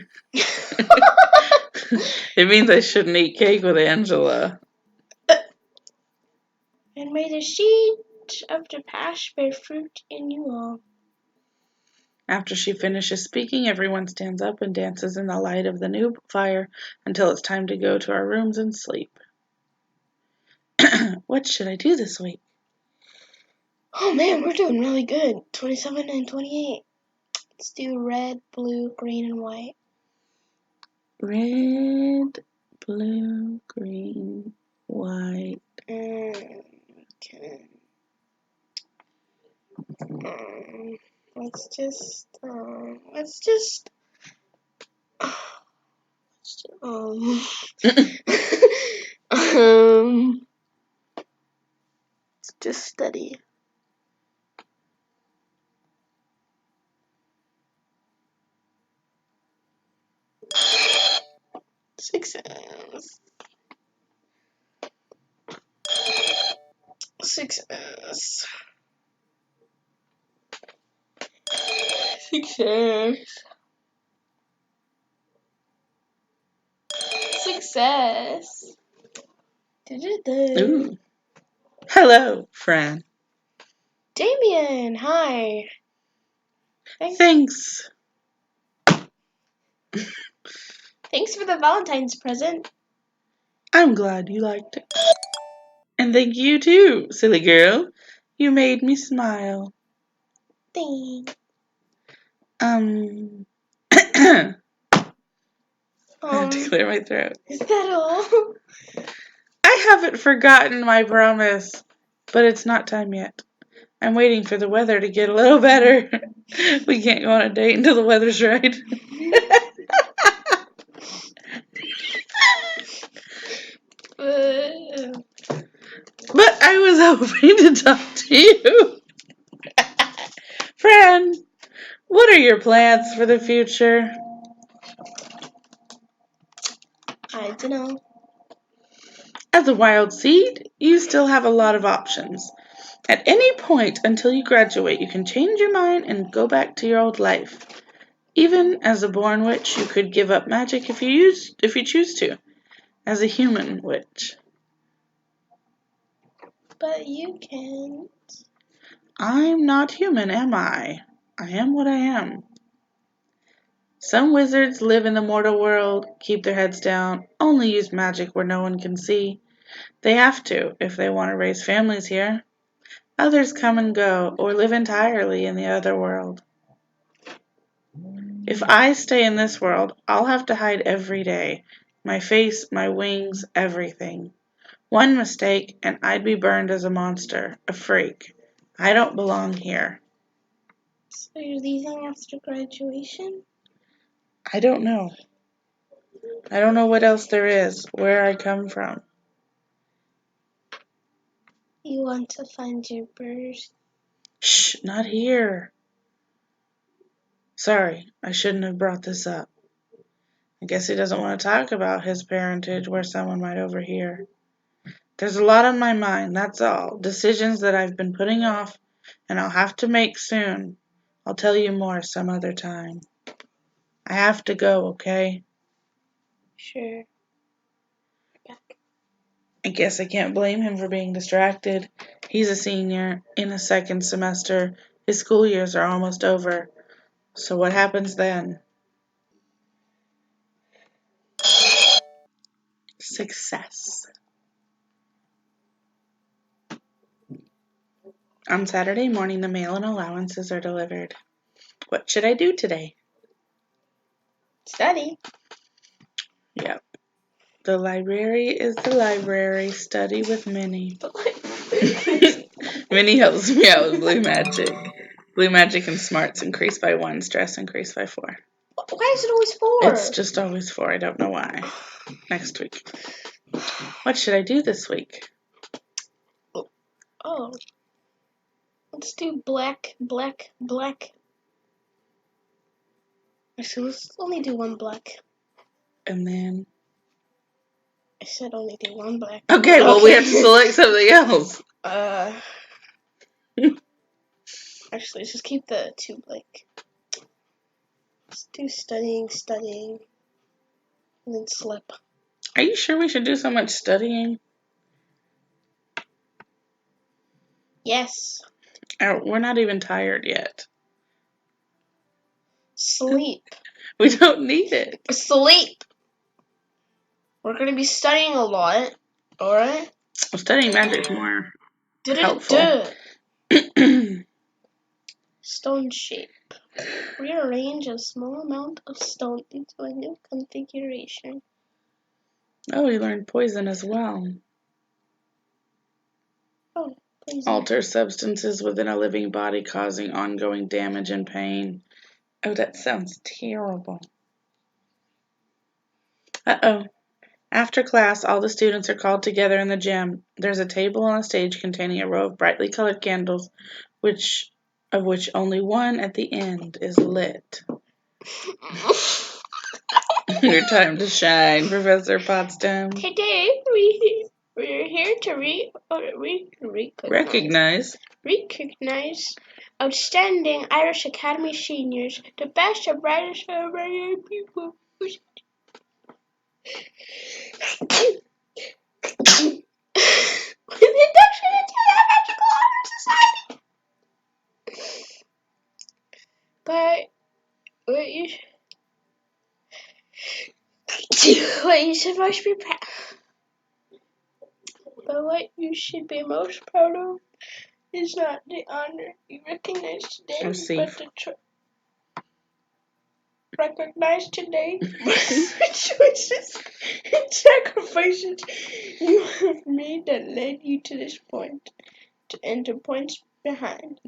Speaker 1: It means I shouldn't eat cake with Angela.
Speaker 2: And may the seed of the past bear fruit in you all.
Speaker 1: After she finishes speaking, everyone stands up and dances in the light of the new fire until it's time to go to our rooms and sleep. What should I do this week?
Speaker 2: Oh man, we're doing really good. 27 and 28. Let's do red, blue, green, and white.
Speaker 1: Red, blue, green, white.
Speaker 2: Okay. Let's just let's just study. Success. Success. Success. Success.
Speaker 1: Ooh. Hello, Fran.
Speaker 2: Damien, hi.
Speaker 1: Thanks.
Speaker 2: Thanks for the Valentine's present.
Speaker 1: I'm glad you liked it. And thank you too, silly girl. You made me smile.
Speaker 2: Thanks.
Speaker 1: I have to clear my throat.
Speaker 2: Is that all?
Speaker 1: I haven't forgotten my promise, but it's not time yet. I'm waiting for the weather to get a little better. We can't go on a date until the weather's right. But I was hoping to talk to you. Fran, what are your plans for the future?
Speaker 2: I don't know.
Speaker 1: As a wild seed, you still have a lot of options. At any point until you graduate, you can change your mind and go back to your old life. Even as a born witch, you could give up magic if you choose to. As a human witch.
Speaker 2: But you can't.
Speaker 1: I'm not human, am I? I am what I am. Some wizards live in the mortal world, keep their heads down, only use magic where no one can see. They have to if they want to raise families here. Others come and go, or live entirely in the other world. If I stay in this world, I'll have to hide every day. My face, my wings, everything. One mistake, and I'd be burned as a monster, a freak. I don't belong here.
Speaker 2: So you're leaving after graduation?
Speaker 1: I don't know. I don't know what else there is, where I come from.
Speaker 2: You want to find your bird?
Speaker 1: Shh, not here. Sorry, I shouldn't have brought this up. I guess he doesn't want to talk about his parentage where someone might overhear. There's a lot on my mind, that's all. Decisions that I've been putting off, and I'll have to make soon. I'll tell you more some other time. I have to go, okay?
Speaker 2: Sure.
Speaker 1: I guess I can't blame him for being distracted. He's a senior in a second semester. His school years are almost over. So what happens then? Success. On Saturday morning, the mail and allowances are delivered. What should I do today?
Speaker 2: Study.
Speaker 1: Yep. The library is the library. Study with Minnie. Minnie helps me out with blue magic. Blue magic and smarts increase by 1. Stress increase by 4.
Speaker 2: Why is it always 4?
Speaker 1: It's just always 4. I don't know why. Next week. What should I do this week?
Speaker 2: Oh. Let's do black. Actually, let's only do 1 black.
Speaker 1: And then...
Speaker 2: I said only do 1 black.
Speaker 1: Okay, well, we have to select something else.
Speaker 2: Actually, let's just keep the 2 black. Let's do studying, and then slip.
Speaker 1: Are you sure we should do so much studying?
Speaker 2: Yes.
Speaker 1: We're not even tired yet.
Speaker 2: Sleep.
Speaker 1: We don't need it.
Speaker 2: Sleep. We're going to be studying a lot. Alright?
Speaker 1: Studying magic's more helpful.
Speaker 2: Stone shape. Rearrange a small amount of stone into a new configuration.
Speaker 1: Oh, we learned poison as well.
Speaker 2: Oh, poison.
Speaker 1: Alter substances within a living body causing ongoing damage and pain. Oh, that sounds terrible. Uh-oh. After class, all the students are called together in the gym. There's a table on a stage containing a row of brightly colored candles, of which only one at the end is lit. Your time to shine, Professor Potsdam.
Speaker 2: Today, we're here to recognize outstanding Irish Academy seniors, the best and brightest of our young people. With induction into the Magical Honor Society. But what you should be most proud of is not the honor you recognize today, but the choices and sacrifices you have made that led you to this point, and to points behind.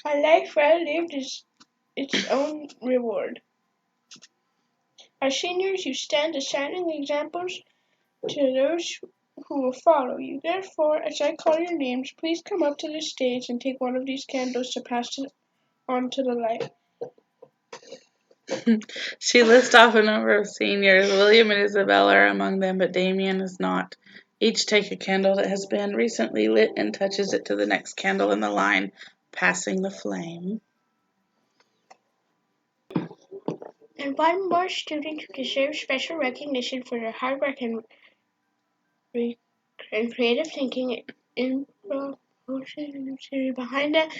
Speaker 2: A life well lived is its own reward. As seniors, you stand as shining examples to those who will follow you. Therefore, as I call your names, please come up to the stage and take one of these candles to pass it on to the light.
Speaker 1: She lists off a number of seniors. William and Isabel are among them, but Damien is not. Each take a candle that has been recently lit and touches it to the next candle in the line, passing the flame.
Speaker 2: And one more student who deserves special recognition for their hard work and creative thinking in behind it.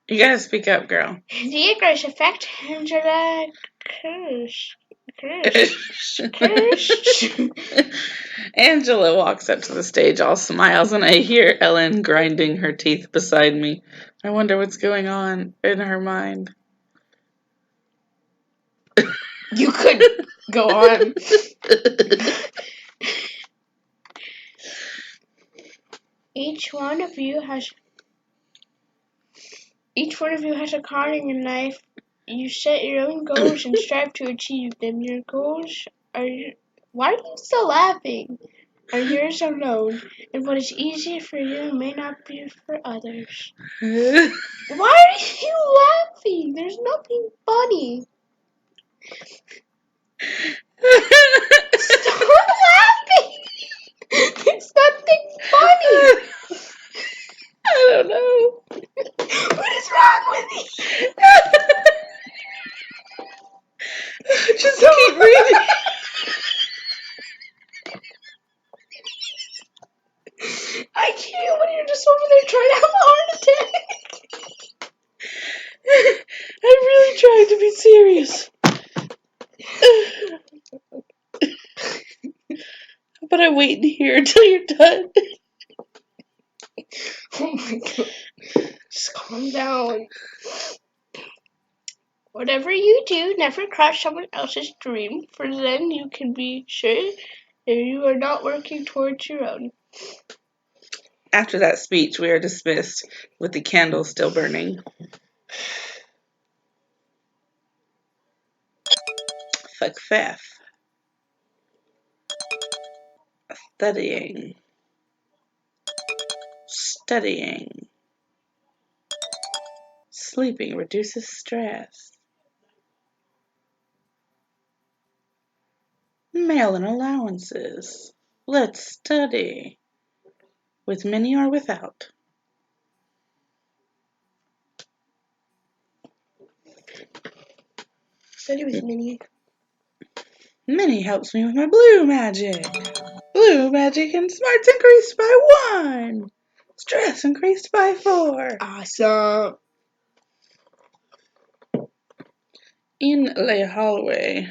Speaker 1: You gotta speak up, girl.
Speaker 2: The Icarus Effect, Angela Kirsch.
Speaker 1: Angela walks up to the stage, all smiles, and I hear Ellen grinding her teeth beside me. I wonder what's going on in her mind.
Speaker 2: You could go on. Each one of you has a calling in life. You set your own goals and strive to achieve them. Your goals are... Why are you still laughing? Are yours alone, and what is easy for you may not be for others. Why are you laughing? There's nothing funny. Stop laughing! There's nothing funny.
Speaker 1: I don't know.
Speaker 2: What is wrong with you?
Speaker 1: Just keep reading.
Speaker 2: I can't when you're just over there trying to have a heart attack.
Speaker 1: I'm really trying to be serious. But I'm waiting here until you're done.
Speaker 2: Oh my god. Just calm Calm down. Whatever you do, never crush someone else's dream, for then you can be sure that you are not working towards your own.
Speaker 1: After that speech, we are dismissed, with the candle still burning. Success. Studying. Studying. Sleeping reduces stress. Mail in allowances. Let's study. With many or without.
Speaker 2: Study with Minnie.
Speaker 1: Minnie helps me with my blue magic. Blue magic and smarts increased by 1. Stress increased by 4.
Speaker 2: Awesome.
Speaker 1: In Le hallway.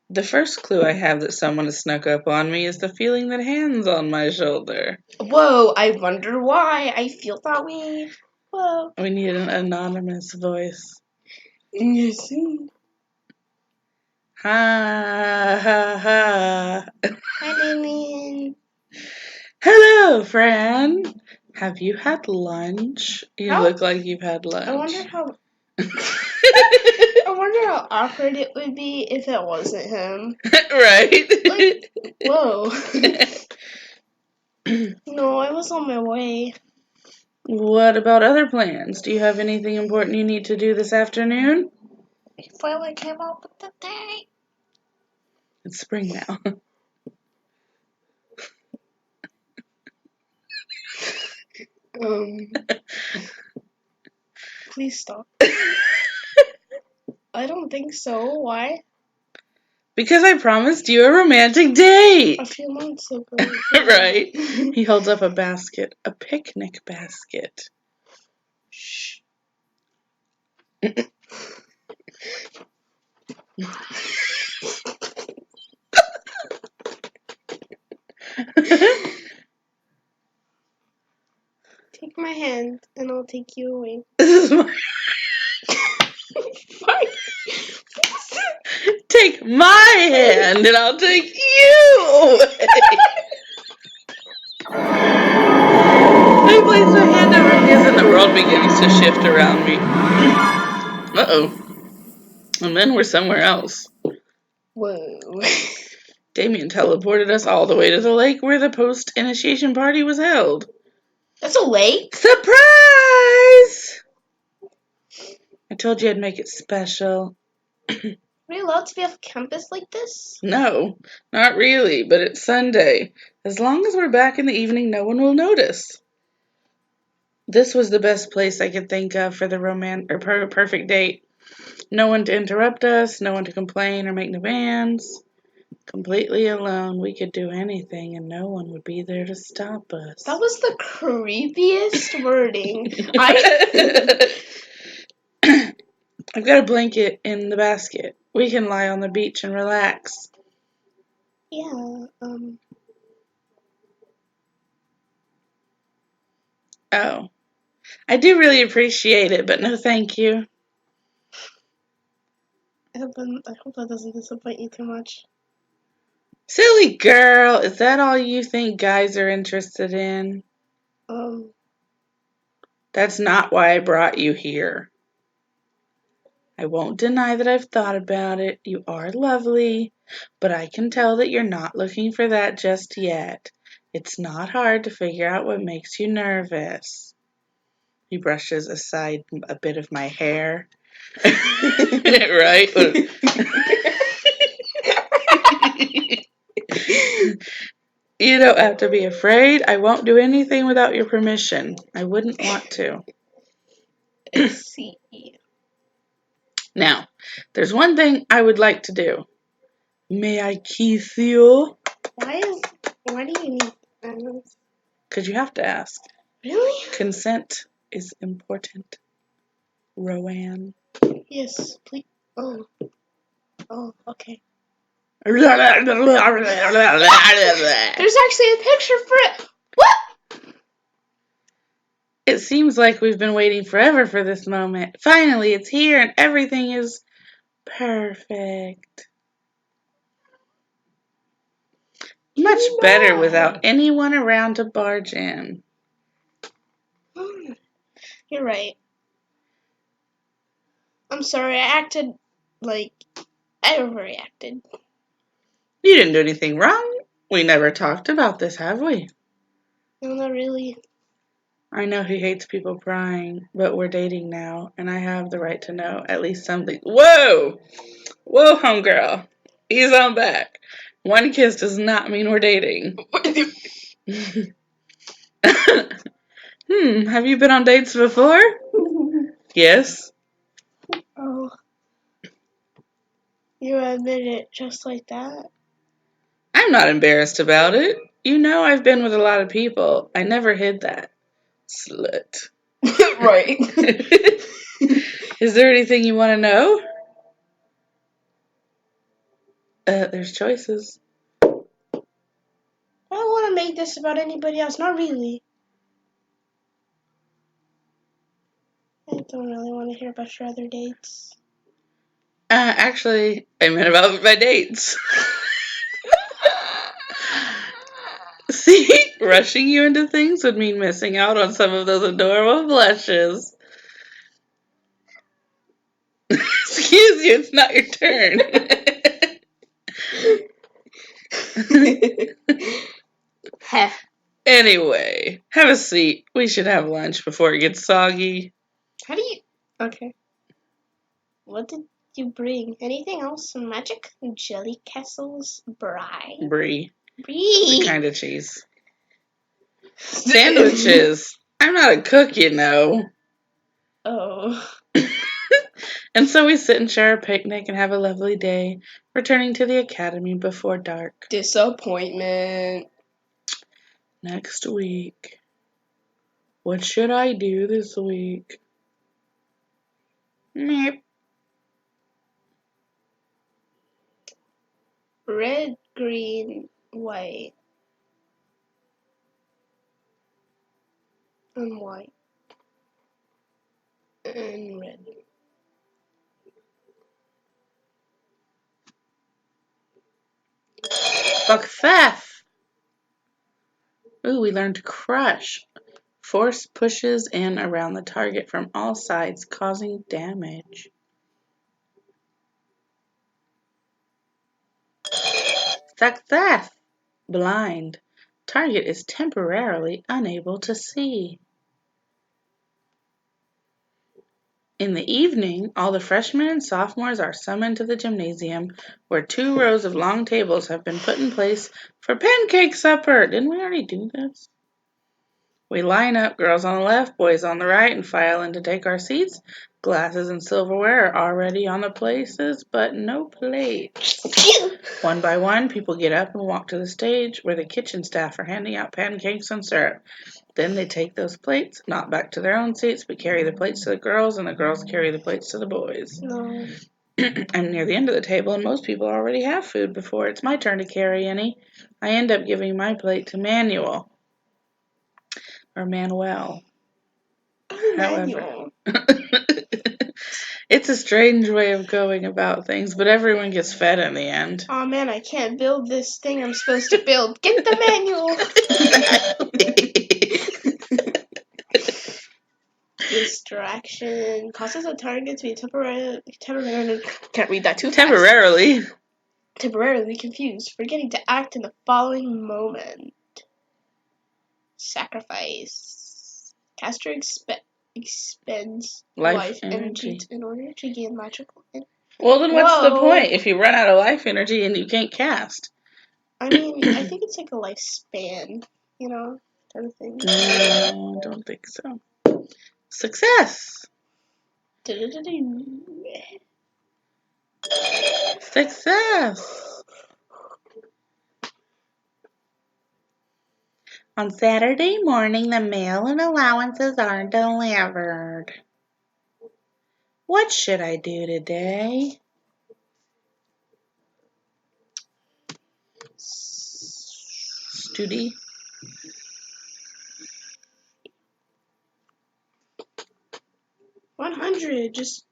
Speaker 1: The first clue I have that someone has snuck up on me is the feeling that hands on my shoulder.
Speaker 2: Whoa, I wonder why I feel that way. Whoa.
Speaker 1: We need an anonymous voice.
Speaker 2: Yes.
Speaker 1: Ha ha ha.
Speaker 2: Hi, Damien.
Speaker 1: Hello, friend. Have you had lunch? You
Speaker 2: How-
Speaker 1: look like you've had lunch.
Speaker 2: I wonder how awkward it would be if it wasn't him.
Speaker 1: Right?
Speaker 2: Like, whoa. No, I was on my way.
Speaker 1: What about other plans? Do you have anything important you need to do this afternoon?
Speaker 2: I finally came up with the day.
Speaker 1: It's spring now.
Speaker 2: Please stop. I don't think so. Why?
Speaker 1: Because I promised you a romantic date.
Speaker 2: A few months ago.
Speaker 1: Right? He holds up a basket, a picnic basket.
Speaker 2: Shh. Take my hand and I'll take you away.
Speaker 1: This is my... Take my hand and I'll take you away. I place my hand over his and the world begins to shift around me. Uh-oh. And then we're somewhere else.
Speaker 2: Whoa.
Speaker 1: Damien teleported us all the way to the lake where the post-initiation party was held.
Speaker 2: That's a lake?
Speaker 1: Surprise! I told you I'd make it special.
Speaker 2: Are we allowed to be off campus like this?
Speaker 1: No, not really, but it's Sunday. As long as we're back in the evening, no one will notice. This was the best place I could think of for the perfect date. No one to interrupt us, no one to complain or make demands. Completely alone, we could do anything and no one would be there to stop us.
Speaker 2: That was the creepiest wording.
Speaker 1: I've got a blanket in the basket. We can lie on the beach and relax.
Speaker 2: Yeah,
Speaker 1: Oh. I do really appreciate it, but no thank you.
Speaker 2: I hope that doesn't disappoint you too much.
Speaker 1: Silly girl, is that all you think guys are interested in? That's not why I brought you here. I won't deny that I've thought about it. You are lovely, but I can tell that you're not looking for that just yet. It's not hard to figure out what makes you nervous. He brushes aside a bit of my hair. Right? You don't have to be afraid. I won't do anything without your permission. I wouldn't want to.
Speaker 2: I see.
Speaker 1: Now, there's one thing I would like to do. May I kiss you?
Speaker 2: Why do you need that?
Speaker 1: Because you have to ask.
Speaker 2: Really?
Speaker 1: Consent is important. Rowan.
Speaker 2: Yes, please. Oh, okay.
Speaker 1: There's
Speaker 2: There's actually a picture for it. What?
Speaker 1: It seems like we've been waiting forever for this moment. Finally, it's here and everything is perfect. Much better without anyone around to barge in.
Speaker 2: You're right. I'm sorry, I acted like I overreacted.
Speaker 1: You didn't do anything wrong. We never talked about this, have we?
Speaker 2: No, not really.
Speaker 1: I know he hates people prying, but we're dating now, and I have the right to know at least something. Whoa! Whoa, homegirl. Ease on back. One kiss does not mean we're dating. Have you been on dates before? Yes.
Speaker 2: Oh. You admit it just like that?
Speaker 1: I'm not embarrassed about it. You know I've been with a lot of people. I never hid that. Slut.
Speaker 2: Right.
Speaker 1: Is there anything you want to know? There's choices.
Speaker 2: I don't want to make this about anybody else. Not really. I don't really want to hear about your other dates.
Speaker 1: Actually, I meant about my dates. See, rushing you into things would mean missing out on some of those adorable blushes. Excuse you, it's not your turn. Anyway, have a seat. We should have lunch before it gets soggy.
Speaker 2: How do you... Okay. What did you bring? Anything else? Some magic? Jelly castles? Brie?
Speaker 1: Brie.
Speaker 2: Brie!
Speaker 1: The kind of cheese. Sandwiches. I'm not a cook, you know.
Speaker 2: Oh.
Speaker 1: And so we sit and share a picnic and have a lovely day, returning to the academy before dark.
Speaker 2: Disappointment.
Speaker 1: Next week. What should I do this week? Meep.
Speaker 2: Red, green, white. And white. And red.
Speaker 1: Success! Ooh, we learned to crush. Force pushes in around the target from all sides, causing damage. Success! Blind. Target is temporarily unable to see. In the evening, all the freshmen and sophomores are summoned to the gymnasium, where 2 rows of long tables have been put in place for pancake supper. Didn't we already do this? We line up, girls on the left, boys on the right, and file in to take our seats. Glasses and silverware are already on the places, but no plates. One by one, people get up and walk to the stage, where the kitchen staff are handing out pancakes and syrup. Then they take those plates, not back to their own seats, but carry the plates to the girls, and the girls carry the plates to the boys.
Speaker 2: No.
Speaker 1: I'm near the end of the table, and most people already have food before it's my turn to carry any. I end up giving my plate to Manuel. Or Manuel. However, it's a strange way of going about things, but everyone gets fed in the end.
Speaker 2: Oh man, I can't build this thing I'm supposed to build. Get the manual! Distraction. Causes a target to be temporarily can't read that too fast. Temporarily confused, forgetting to act in the following moment. Sacrifice. Caster expends life energy in order to gain magical energy.
Speaker 1: Well, then what's the point if you run out of life energy and you can't cast?
Speaker 2: I mean, I think it's like a lifespan, you know, kind of thing.
Speaker 1: No, I don't think so. Success! Success! On Saturday morning, the mail and allowances are delivered. What should I do today? Studi?
Speaker 2: Okay, just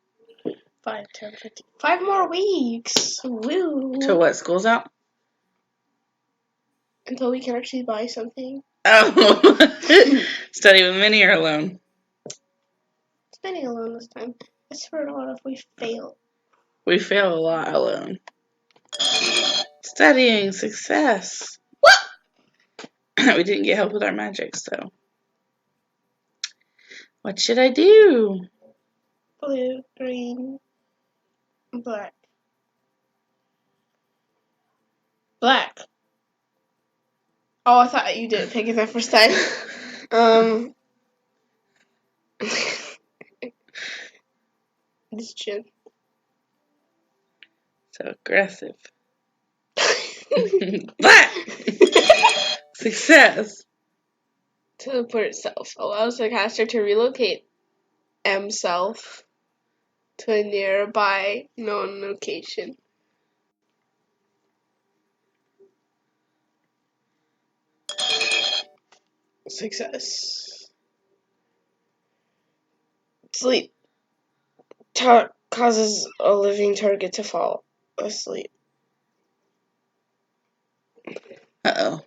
Speaker 2: 5, 10, 15. 5 more weeks. Woo.
Speaker 1: Till what? School's out?
Speaker 2: Until we can actually buy something.
Speaker 1: Oh. Study with Minnie or alone?
Speaker 2: Spending alone this time. I swear to God, if we fail.
Speaker 1: We fail a lot alone. Studying, success.
Speaker 2: What?
Speaker 1: We didn't get help with our magic, so. What should I do?
Speaker 2: Blue, green, black. Black. Oh, I thought you did pick it that first time. This chin.
Speaker 1: So aggressive. Black! Success.
Speaker 2: Teleport itself allows the caster to relocate himself to a nearby known location. Success. Sleep. Causes a living target to fall asleep.
Speaker 1: Uh-oh.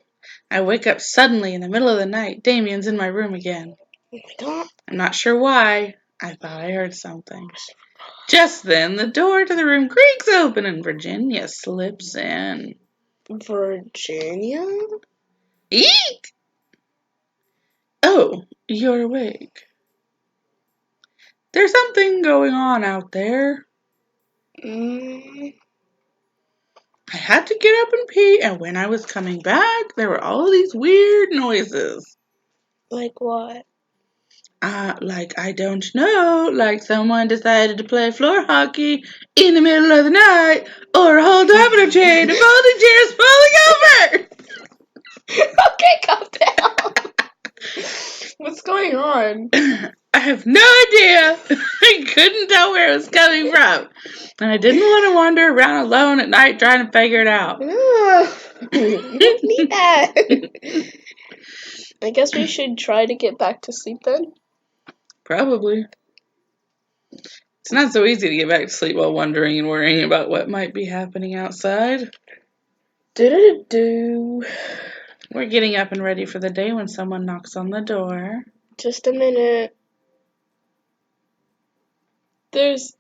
Speaker 1: I wake up suddenly in the middle of the night. Damien's in my room again. I'm not sure why. I thought I heard something. Just then, the door to the room creaks open and Virginia slips in.
Speaker 2: Virginia?
Speaker 1: Eek! Oh, you're awake. There's something going on out there. I had to get up and pee, and when I was coming back, there were all these weird noises.
Speaker 2: Like what?
Speaker 1: Like, I don't know, like someone decided to play floor hockey in the middle of the night, or a whole domino chain of folding chairs falling over!
Speaker 2: Okay, calm down. What's going on?
Speaker 1: I have no idea. I couldn't tell where it was coming from. And I didn't want to wander around alone at night trying to figure it out.
Speaker 2: You don't need that. I guess we should try to get back to sleep then.
Speaker 1: Probably. It's not so easy to get back to sleep while wondering and worrying about what might be happening outside.
Speaker 2: Do-do-do-do.
Speaker 1: We're getting up and ready for the day when someone knocks on the door.
Speaker 2: Just a minute. There's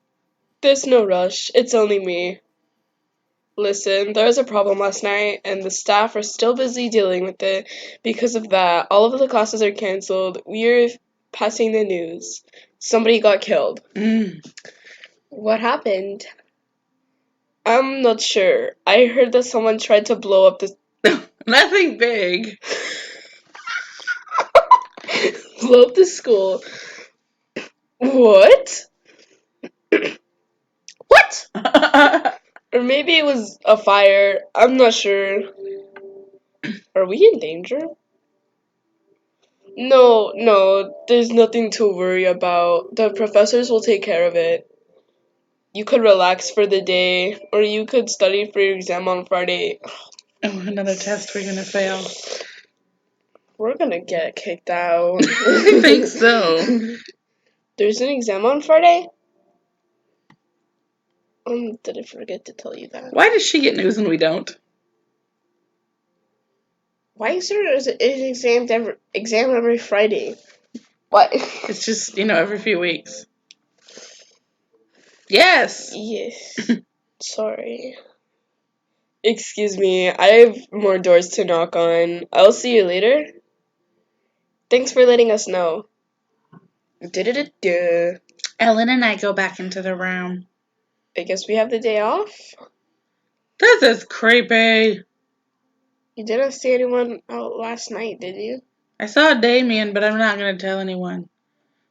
Speaker 2: no rush. It's only me. Listen, there was a problem last night, and the staff are still busy dealing with it. Because of that, all of the classes are canceled. We're passing the news. Somebody got killed. What happened? I'm not sure. I heard that someone tried to blow up the...
Speaker 1: Nothing big.
Speaker 2: blow up the school. What? What? Or maybe it was a fire. I'm not sure. Are we in danger? No, there's nothing to worry about. The professors will take care of it. You could relax for the day, or you could study for your exam on Friday.
Speaker 1: Oh, another test we're gonna fail.
Speaker 2: We're gonna get kicked out.
Speaker 1: I think so.
Speaker 2: There's an exam on Friday? Did I forget to tell you that?
Speaker 1: Why does she get news and we don't?
Speaker 2: Why is there an exam every Friday? What?
Speaker 1: It's just, every few weeks. Yes!
Speaker 2: Yes. Sorry. Excuse me, I have more doors to knock on. I'll see you later. Thanks for letting us know. Da-da-da-da.
Speaker 1: Ellen and I go back into the room.
Speaker 2: I guess we have the day off?
Speaker 1: This is creepy.
Speaker 2: You didn't see anyone out last night, did you?
Speaker 1: I saw Damien, but I'm not going to tell anyone.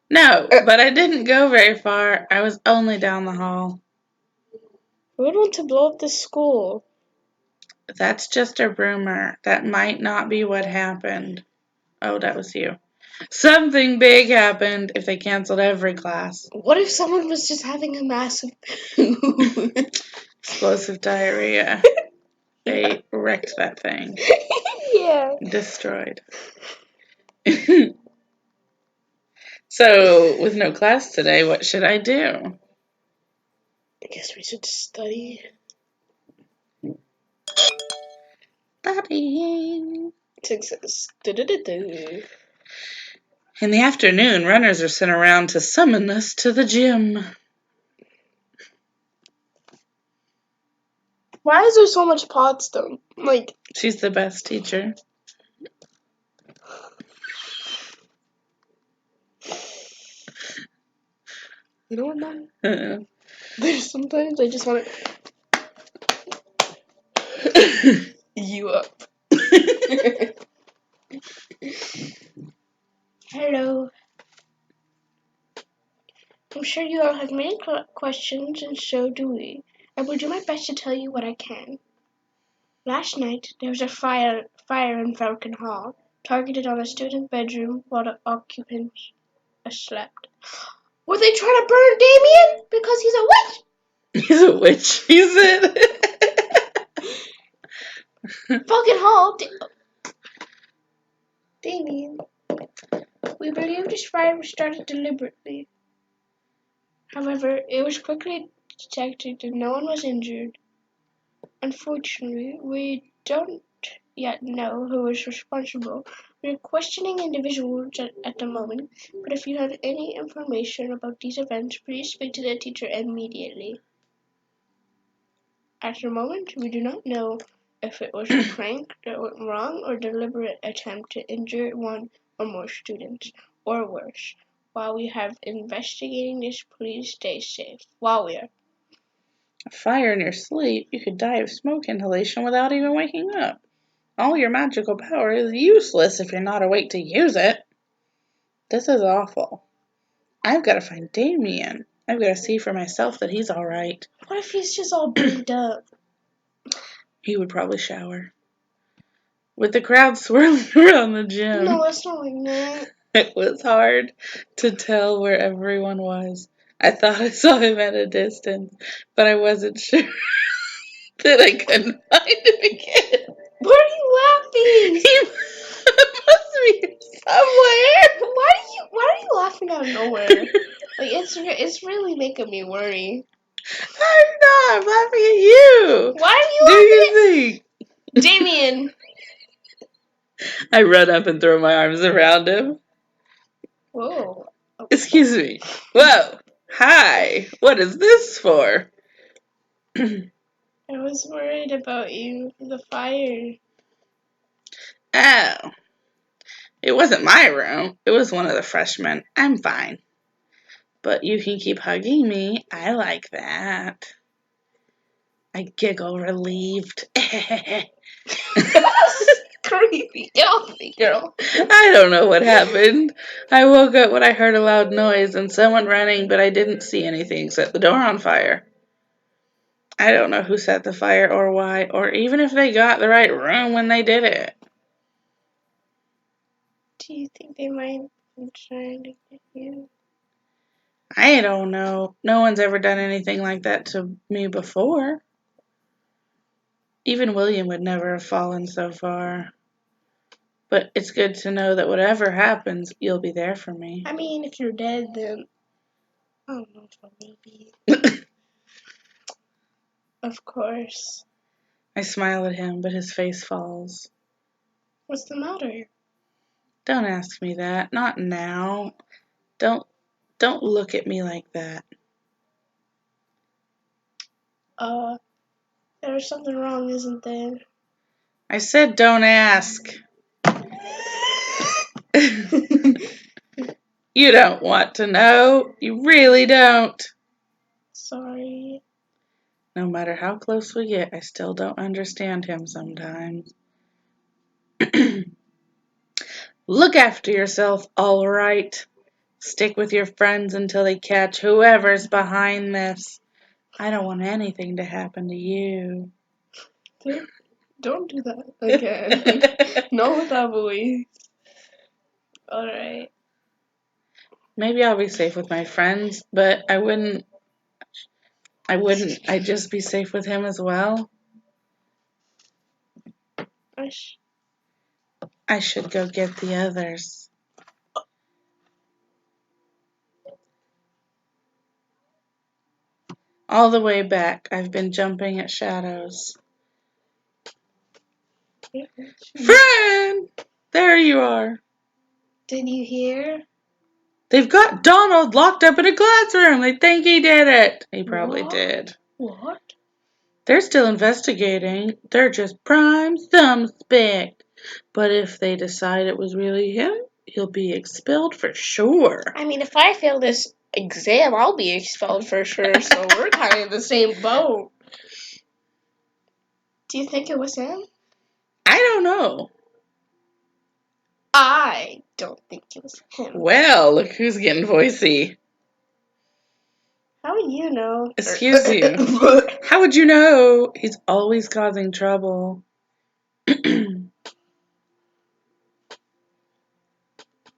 Speaker 1: No, but I didn't go very far. I was only down the hall.
Speaker 2: Who would want to blow up the school?
Speaker 1: That's just a rumor. That might not be what happened. Oh, that was you. Something big happened if they canceled every class.
Speaker 2: What if someone was just having a massive
Speaker 1: Explosive diarrhea. They wrecked that thing.
Speaker 2: Yeah.
Speaker 1: Destroyed. So, with no class today, what should I do?
Speaker 2: I guess we should study.
Speaker 1: Studying.
Speaker 2: Success.
Speaker 1: In the afternoon, runners are sent around to summon us to the gym.
Speaker 2: Why is there so much pot stuff? Like,
Speaker 1: She's the best teacher.
Speaker 2: you know what, Mom? There's sometimes I just want to you up. Hello. I'm sure you all have many questions, and so do we. I will do my best to tell you what I can. Last night, there was a fire in Falcon Hall, targeted on a student bedroom while the occupants slept. Were they trying to burn Damien? Because he's a witch?
Speaker 1: He's a witch, he said.
Speaker 2: Falcon Hall? Damien. We believe this fire was started deliberately. However, it was quickly detected that no one was injured. Unfortunately, we don't yet know who is responsible. We are questioning individuals at the moment, but if you have any information about these events, please speak to the teacher immediately. At the moment, we do not know if it was a prank that went wrong or a deliberate attempt to injure one or more students, or worse. While we are investigating this, please stay safe.
Speaker 1: A fire in your sleep? You could die of smoke inhalation without even waking up. All your magical power is useless if you're not awake to use it. This is awful. I've got to find Damien. I've got to see for myself that he's alright.
Speaker 2: What if he's just all burned up?
Speaker 1: He would probably shower. With the crowd swirling around the gym.
Speaker 2: No, it's not like that.
Speaker 1: It was hard to tell where everyone was. I thought I saw him at a distance, but I wasn't sure that I couldn't find him again.
Speaker 2: Why are you laughing?
Speaker 1: He must be somewhere.
Speaker 2: Why are you laughing out of nowhere? Like it's really making me worry.
Speaker 1: I'm not. I'm laughing at you.
Speaker 2: Why are you
Speaker 1: Do
Speaker 2: laughing
Speaker 1: you think?
Speaker 2: at Damien?
Speaker 1: I run up and throw my arms around him.
Speaker 2: Whoa.
Speaker 1: Excuse me. Whoa. Hi. What is this for?
Speaker 2: I was worried about you. The fire.
Speaker 1: Oh. It wasn't my room. It was one of the freshmen. I'm fine. But you can keep hugging me. I like that. I giggle relieved.
Speaker 2: Creepy. Get off me, girl.
Speaker 1: I don't know what happened. I woke up when I heard a loud noise and someone running, but I didn't see anything except the door on fire. I don't know who set the fire or why, or even if they got the right room when they did it.
Speaker 2: Do you think they might be trying to get you?
Speaker 1: I don't know. No one's ever done anything like that to me before. Even William would never have fallen so far. But it's good to know that whatever happens, you'll be there for me.
Speaker 2: I mean, if you're dead, then I don't know if I will be. Of course.
Speaker 1: I smile at him, but his face falls.
Speaker 2: What's the matter?
Speaker 1: Don't ask me that. Not now. Don't look at me like that.
Speaker 2: There's something wrong, isn't there?
Speaker 1: I said don't ask. You don't want to know. You really don't.
Speaker 2: Sorry.
Speaker 1: No matter how close we get, I still don't understand him sometimes. Look after yourself, all right. Stick with your friends until they catch whoever's behind this. I don't want anything to happen to you.
Speaker 2: Don't do that again. Not with that voice. Alright.
Speaker 1: Maybe I'll be safe with my friends, but I wouldn't. I'd just be safe with him as well. I should go get the others. All the way back, I've been jumping at shadows. Friend! There you are.
Speaker 2: Did you hear?
Speaker 1: They've got Donald locked up in a classroom. They think he did it. He probably
Speaker 2: What?
Speaker 1: did.
Speaker 2: What?
Speaker 1: They're still investigating. They're just prime suspect. But if they decide it was really him, he'll be expelled for sure.
Speaker 2: I mean, if I fail this exam, I'll be expelled for sure, so we're kind of in the same boat. Do you think it was him?
Speaker 1: I don't know.
Speaker 2: I don't think it was him.
Speaker 1: Well, look who's getting voicey.
Speaker 2: How would you know?
Speaker 1: Excuse you. How would you know? He's always causing trouble.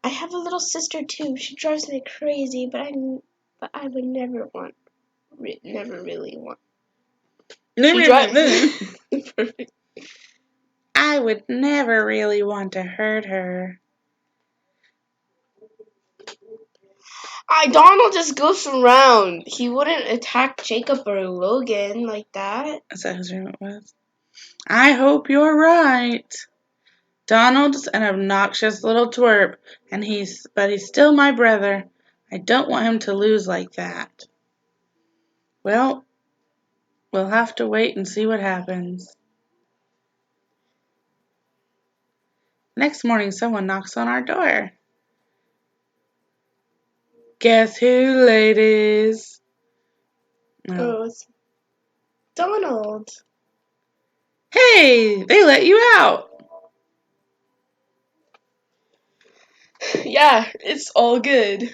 Speaker 2: I have a little sister too. She drives me crazy, but I would never really want. She drives. Perfect.
Speaker 1: I would never really want to hurt her.
Speaker 2: Donald just goes around. He wouldn't attack Jacob or Logan like that.
Speaker 1: Is that whose room it was? I hope you're right. Donald's an obnoxious little twerp, but he's still my brother. I don't want him to lose like that. Well, we'll have to wait and see what happens. Next morning, someone knocks on our door. Guess who, ladies?
Speaker 2: Oh, it's Donald.
Speaker 1: Hey, they let you out.
Speaker 2: Yeah, it's all good.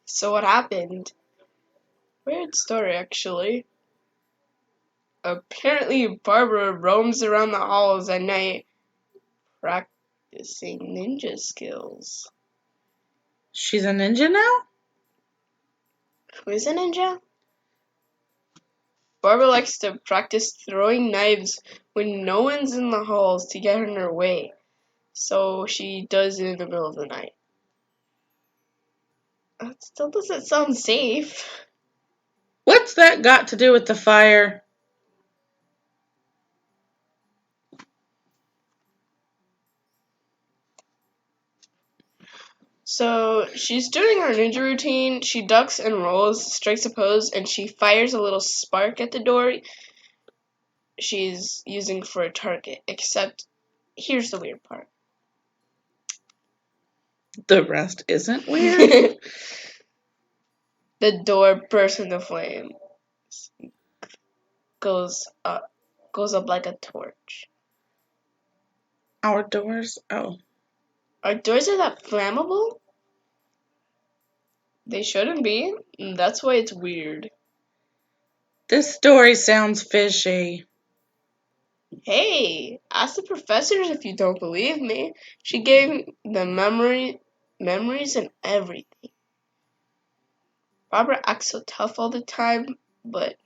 Speaker 2: So what happened? Weird story, actually. Apparently, Barbara roams around the halls at night practicing ninja skills.
Speaker 1: She's a ninja now?
Speaker 2: Who's a ninja? Barbara likes to practice throwing knives when no one's in the halls to get in her way. So she does it in the middle of the night. That still doesn't sound safe.
Speaker 1: What's that got to do with the fire?
Speaker 2: So she's doing her ninja routine. She ducks and rolls, strikes a pose, and she fires a little spark at the door she's using for a target. Except, here's the weird part.
Speaker 1: The rest isn't weird?
Speaker 2: The door bursts into flames. Goes up like a torch.
Speaker 1: Our doors? Oh.
Speaker 2: Are doors that flammable? They shouldn't be. That's why it's weird.
Speaker 1: This story sounds fishy.
Speaker 2: Hey, ask the professors if you don't believe me. She gave the memories and everything. Barbara acts so tough all the time, but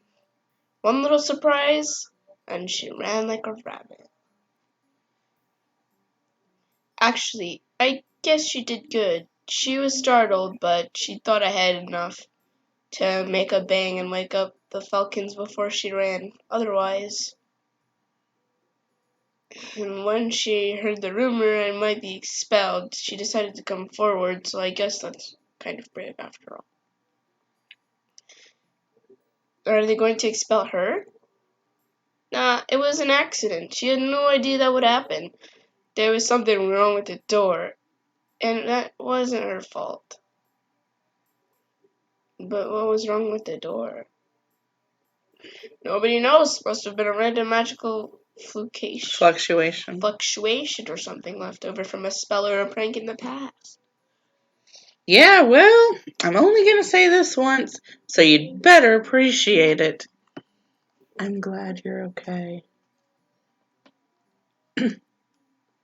Speaker 2: one little surprise, and she ran like a rabbit. Actually, I guess she did good. She was startled, but she thought ahead enough to make a bang and wake up the Falcons before she ran. Otherwise, and when she heard the rumor and might be expelled, she decided to come forward, so I guess that's kind of brave after all. Are they going to expel her? Nah, it was an accident. She had no idea that would happen. There was something wrong with the door, and that wasn't her fault. But what was wrong with the door? Nobody knows. Must have been a random magical
Speaker 1: Fluctuation
Speaker 2: or something left over from a spell or a prank in the past.
Speaker 1: Yeah, well, I'm only gonna say this once, so you'd better appreciate it. I'm glad you're okay.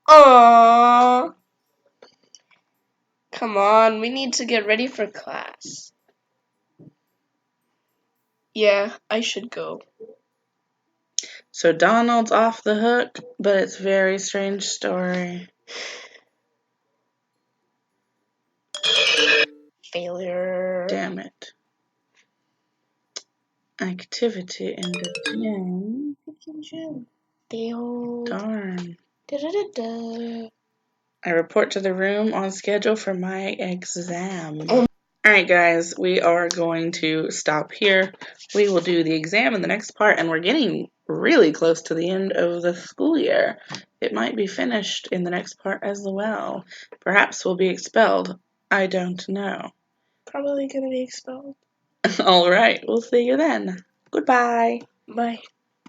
Speaker 2: Aww. Come on, we need to get ready for class. Yeah, I should go.
Speaker 1: So Donald's off the hook, but it's a very strange story.
Speaker 2: Failure.
Speaker 1: Damn it. activity in the gym. Darn.
Speaker 2: Da-da-da-da.
Speaker 1: I report to the room on schedule for my exam. Alright guys, we are going to stop here. We will do the exam in the next part, and we're getting really close to the end of the school year. It might be finished in the next part as well. Perhaps we'll be expelled. I don't know.
Speaker 2: Probably gonna be expelled.
Speaker 1: Alright, we'll see you then. Goodbye.
Speaker 2: Bye.